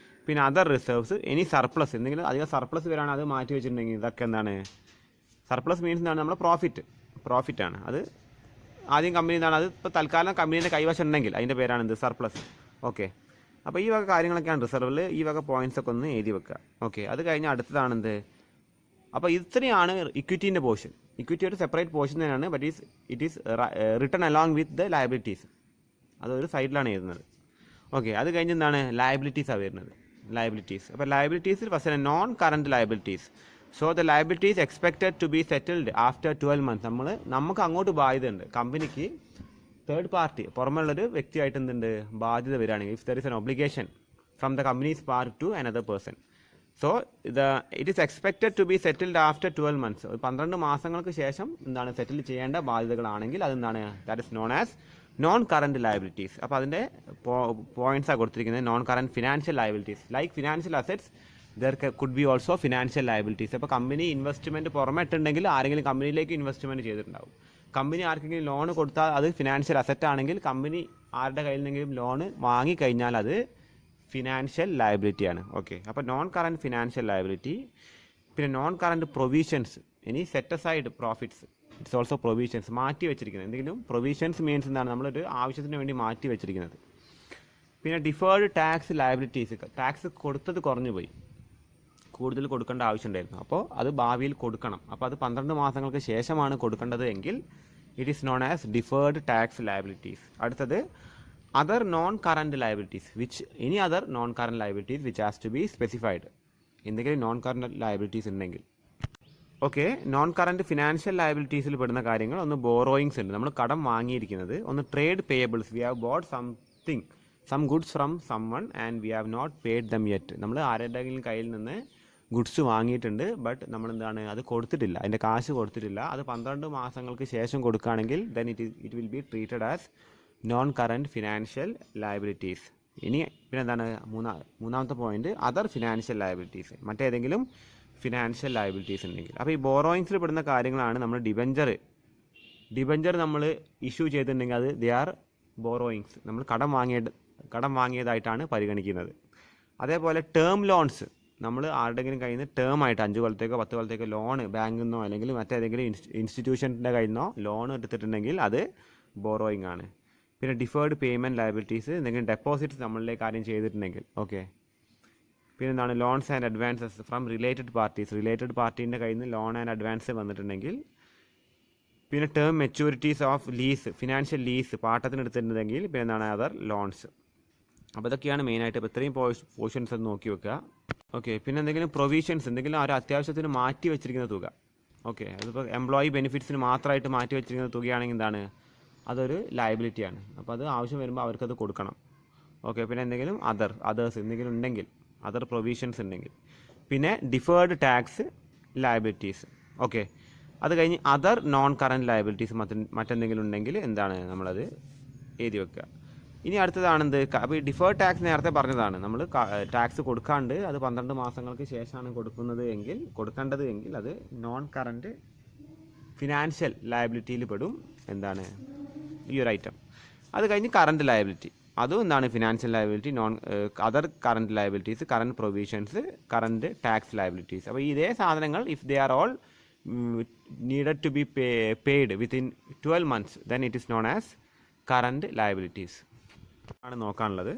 പിന്നെ അതർ റിസർവ്സ്, ഇനി സർപ്ലസ്, എന്തെങ്കിലും അധികം സർപ്ലസ് വരാണ് അത് മാറ്റി വെച്ചിട്ടുണ്ടെങ്കിൽ ഇതൊക്കെ എന്താണ് സർപ്ലസ് മീൻസ് എന്താണ് നമ്മുടെ പ്രോഫിറ്റാണ്. അത് ആദ്യം കമ്പനി എന്താണ് അത് ഇപ്പോൾ തൽക്കാലം കമ്പനീൻ്റെ കൈവശം ഉണ്ടെങ്കിൽ അതിൻ്റെ പേരാണ് എന്ത് സർപ്ലസ്. ഓക്കെ, അപ്പോൾ ഈ വക കാര്യങ്ങളൊക്കെയാണ് റിസർവിൽ. ഈ വക പോയിന്റ്സ് ഒക്കെ ഒന്ന് എഴുതി വെക്കുക. ഓക്കെ, അത് കഴിഞ്ഞ് അടുത്തതാണെന്ത്, അപ്പോൾ ഇത്രയാണ് ഇക്വിറ്റീൻ്റെ പോർഷൻ. ഇക്വിറ്റി ഒരു സെപ്പറേറ്റ് പോർഷൻ തന്നെയാണ്, but it is written along with the liabilities. അതൊരു സൈഡിലാണ് എഴുതുന്നത്. ഓക്കെ, അത് കഴിഞ്ഞ് എന്താണ് ലയബിലിറ്റീസാണ് വരുന്നത്. ലയബിലിറ്റീസ്, അപ്പോൾ ലയബിലിറ്റീസിൽ first non current liabilities. So the liabilities expected to be settled after 12 months. നമുക്ക് അങ്ങോട്ട് ബാധ്യതയുണ്ട്, കമ്പനിക്ക് തേർഡ് പാർട്ടി പുറമെയുള്ളൊരു വ്യക്തിയായിട്ട് എന്തുണ്ട് ബാധ്യത വരികയാണെങ്കിൽ, if there is an obligation from the company's part to another person. So it is expected to be settled after 12 months. 12 മാസങ്ങൾക്ക് ശേഷം എന്താണ് സെറ്റിൽ ചെയ്യേണ്ട ബാധ്യതകളാണെങ്കിൽ അതെന്താണ്, that is known as non current liabilities. അപ്പോൾ അതിൻ്റെ പോയിന്റ്സാണ് കൊടുത്തിരിക്കുന്നത്. Non current financial liabilities like financial assets there could be also financial liabilities. അപ്പോൾ company investment പുറമെ ഇട്ടുണ്ടെങ്കിൽ ആരെങ്കിലും കമ്പനിയിലേക്ക് ഇൻവെസ്റ്റ്മെൻറ്റ് ചെയ്തിട്ടുണ്ടാവും. കമ്പനി ആർക്കെങ്കിലും ലോൺ കൊടുത്താൽ അത് ഫിനാൻഷ്യൽ അസറ്റ് ആണെങ്കിൽ കമ്പനി ആരുടെ കയ്യിൽ നിന്നെങ്കിലും ലോണ് വാങ്ങിക്കഴിഞ്ഞാൽ അത് ഫിനാൻഷ്യൽ ലയബിലിറ്റിയാണ്. ഓക്കെ, അപ്പോൾ നോൺ കറൻറ്റ് ഫിനാൻഷ്യൽ ലയബിലിറ്റി. പിന്നെ നോൺ കറൻറ്റ് പ്രൊവിഷൻസ്, ഇനി set aside profits, it's also provisions, മാറ്റി വെച്ചിരിക്കുന്നത്. എന്തെങ്കിലും പ്രൊവിഷൻസ് മീൻസ് എന്താണ്, നമ്മളൊരു ആവശ്യത്തിന് വേണ്ടി മാറ്റി വെച്ചിരിക്കുന്നത്. പിന്നെ ഡിഫേർഡ് ടാക്സ് ലയബിലിറ്റീസ്, ടാക്സ് കൊടുത്തത് കുറഞ്ഞു പോയി, കൂടുതൽ കൊടുക്കേണ്ട ആവശ്യമുണ്ടായിരുന്നു, അപ്പോൾ അത് ഭാവിയിൽ കൊടുക്കണം. അപ്പോൾ അത് 12 മാസങ്ങൾക്ക് ശേഷമാണ് കൊടുക്കേണ്ടത് എങ്കിൽ it is known as deferred tax liabilities. അടുത്തത് other non-current liabilities, which any other non-current liabilities which has to be specified. എന്തെങ്കിലും നോൺ കറൻറ്റ് ലയബിലിറ്റീസ് ഉണ്ടെങ്കിൽ. ഓക്കെ, നോൺ കറൻറ്റ് ഫിനാൻഷ്യൽ ലയബിലിറ്റീസിൽ പെടുന്ന കാര്യങ്ങൾ ഒന്ന് ബോറോയിങ്സ് ഉണ്ട്, നമ്മൾ കടം വാങ്ങിയിരിക്കുന്നത്. ഒന്ന് trade payables, we have bought something some goods from someone and we have not paid them yet. നമ്മൾ ആരുടെയെങ്കിലും കയ്യിൽ നിന്ന് ഗുഡ്സ് വാങ്ങിയിട്ടുണ്ട്, ബട്ട് നമ്മളെന്താണ് അത് കൊടുത്തിട്ടില്ല, അതിൻ്റെ കാശ് കൊടുത്തിട്ടില്ല. അത് 12 മാസങ്ങൾക്ക് ശേഷം കൊടുക്കുകയാണെങ്കിൽ then it will be treated as non current financial liabilities. ഇനി പിന്നെ എന്താണ് മൂന്നാമത്തെ പോയിന്റ്, അതർ ഫിനാൻഷ്യൽ ലയബിലിറ്റീസ്, മറ്റേതെങ്കിലും ഫിനാൻഷ്യൽ ലയബിലിറ്റീസ് ഉണ്ടെങ്കിൽ. അപ്പോൾ ഈ ബോറോയിങ്സിൽ പെടുന്ന കാര്യങ്ങളാണ് നമ്മൾ ഡിബഞ്ചർ നമ്മൾ ഇഷ്യൂ ചെയ്തിട്ടുണ്ടെങ്കിൽ അത് ദേ ആർ ബോറോയിങ്സ്, നമ്മൾ കടം വാങ്ങിയതായിട്ടാണ് പരിഗണിക്കുന്നത്. അതേപോലെ ടേം ലോൺസ്, നമ്മൾ ആരുടെങ്കിലും കയ്യിൽ നിന്ന് ടേം ആയിട്ട് 5 കൊല്ലത്തേക്കോ 10 കൊല്ലത്തേക്കോ ലോൺ ബാങ്കിൽ നിന്നോ അല്ലെങ്കിൽ മറ്റേതെങ്കിലും ഇൻസ്റ്റിറ്റ്യൂഷൻ്റെ കയ്യിൽ നിന്നോ ലോൺ എടുത്തിട്ടുണ്ടെങ്കിൽ അത് ബോറോയിങ് ആണ്. പിന്നെ ഡിഫേർഡ് പേയ്മെൻറ്റ് ലയബിലിറ്റീസ്, എന്തെങ്കിലും ഡെപ്പോസിറ്റ്സ് നമ്മളിലേക്ക് കാര്യം ചെയ്തിട്ടുണ്ടെങ്കിൽ. ഓക്കെ, പിന്നെ എന്താണ് loans and advances from related പാർട്ടീൻ്റെ കയ്യിൽ നിന്ന് ലോൺ ആൻഡ് അഡ്വാൻസ് വന്നിട്ടുണ്ടെങ്കിൽ. പിന്നെ term maturities of lease, financial lease പാട്ടത്തിന് എടുത്തിട്ടുണ്ടെങ്കിൽ. പിന്നെ എന്താണ് അതർ ലോൺസ്. അപ്പോൾ ഇതൊക്കെയാണ് മെയിനായിട്ട്. ഇപ്പോൾ ഇത്രയും പോർഷൻസ് ഒന്ന് നോക്കി വെക്കുക. ഓക്കെ, പിന്നെ എന്തെങ്കിലും പ്രൊവിഷൻസ്, എന്തെങ്കിലും ഒരു അത്യാവശ്യത്തിന് മാറ്റി വെച്ചിരിക്കുന്ന തുക. ഓക്കെ, അതിപ്പോൾ എംപ്ലോയി ബെനിഫിറ്റ്സിന് മാത്രമായിട്ട് മാറ്റി വെച്ചിരിക്കുന്ന തുകയാണെങ്കിൽ എന്താണ്, അതൊരു ലയബിലിറ്റിയാണ്. അപ്പോൾ അത് ആവശ്യം വരുമ്പോൾ അവർക്കത് കൊടുക്കണം. ഓക്കെ, പിന്നെ എന്തെങ്കിലും അതേഴ്സ് എന്തെങ്കിലും ഉണ്ടെങ്കിൽ, അതർ പ്രൊവിഷൻസ് ഉണ്ടെങ്കിൽ. പിന്നെ ഡിഫേർഡ് ടാക്സ് ലയബിലിറ്റീസ്. ഓക്കെ, അത് കഴിഞ്ഞ് അതർ നോൺ കറൻറ്റ് ലയബിലിറ്റീസ് മറ്റെന്തെങ്കിലും ഉണ്ടെങ്കിൽ എന്താണ് നമ്മളത് എഴുതി വെക്കുക. ഇനി അടുത്തതാണെന്ത്, അപ്പോൾ ഈ ഡിഫേർഡ് ടാക്സ് നേരത്തെ പറഞ്ഞതാണ്, നമ്മൾ ടാക്സ് കൊടുക്കാണ്ട് അത് 12 മാസങ്ങൾക്ക് ശേഷമാണ് കൊടുക്കേണ്ടത് എങ്കിൽ അത് നോൺ കറൻറ്റ് ഫിനാൻഷ്യൽ ലയബിലിറ്റിയിൽ പെടും. എന്താണ് ഈ ഒരു ഐറ്റം. അത് കഴിഞ്ഞ് കറൻറ്റ് ലയബിലിറ്റി, അതും എന്താണ് financial liability, other current liabilities, current provisions, current tax liabilities. അപ്പോൾ ഇതേ സാധനങ്ങൾ if they are all needed to be paid within 12 months then it is known as current liabilities ആണ് നോക്കാനുള്ളത്.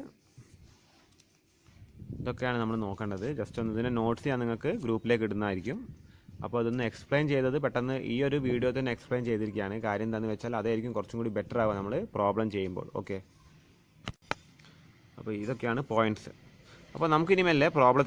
ഇതൊക്കെയാണ് നമ്മൾ നോക്കേണ്ടത്. ജസ്റ്റ് ഒന്ന് ഇതിൻ്റെ നോട്ട്സ് ഞാൻ നിങ്ങൾക്ക് ഗ്രൂപ്പിലേക്ക് ഇടുന്നതായിരിക്കും. അപ്പോൾ അതൊന്ന് എക്സ്പ്ലെയിൻ ചെയ്തത് പെട്ടെന്ന് ഈ ഒരു വീഡിയോ തന്നെ എക്സ്പ്ലെയിൻ ചെയ്തിരിക്കുകയാണ്. കാര്യം എന്താണെന്ന് വെച്ചാൽ അതായിരിക്കും കുറച്ചും കൂടി ബെറ്റർ ആവുക നമ്മൾ പ്രോബ്ലം ചെയ്യുമ്പോൾ. ഓക്കെ, അപ്പോൾ ഇതൊക്കെയാണ് പോയിൻറ്റ്സ്. അപ്പോൾ നമുക്കിനി മെല്ലെ പ്രോബ്ലത്തിൽ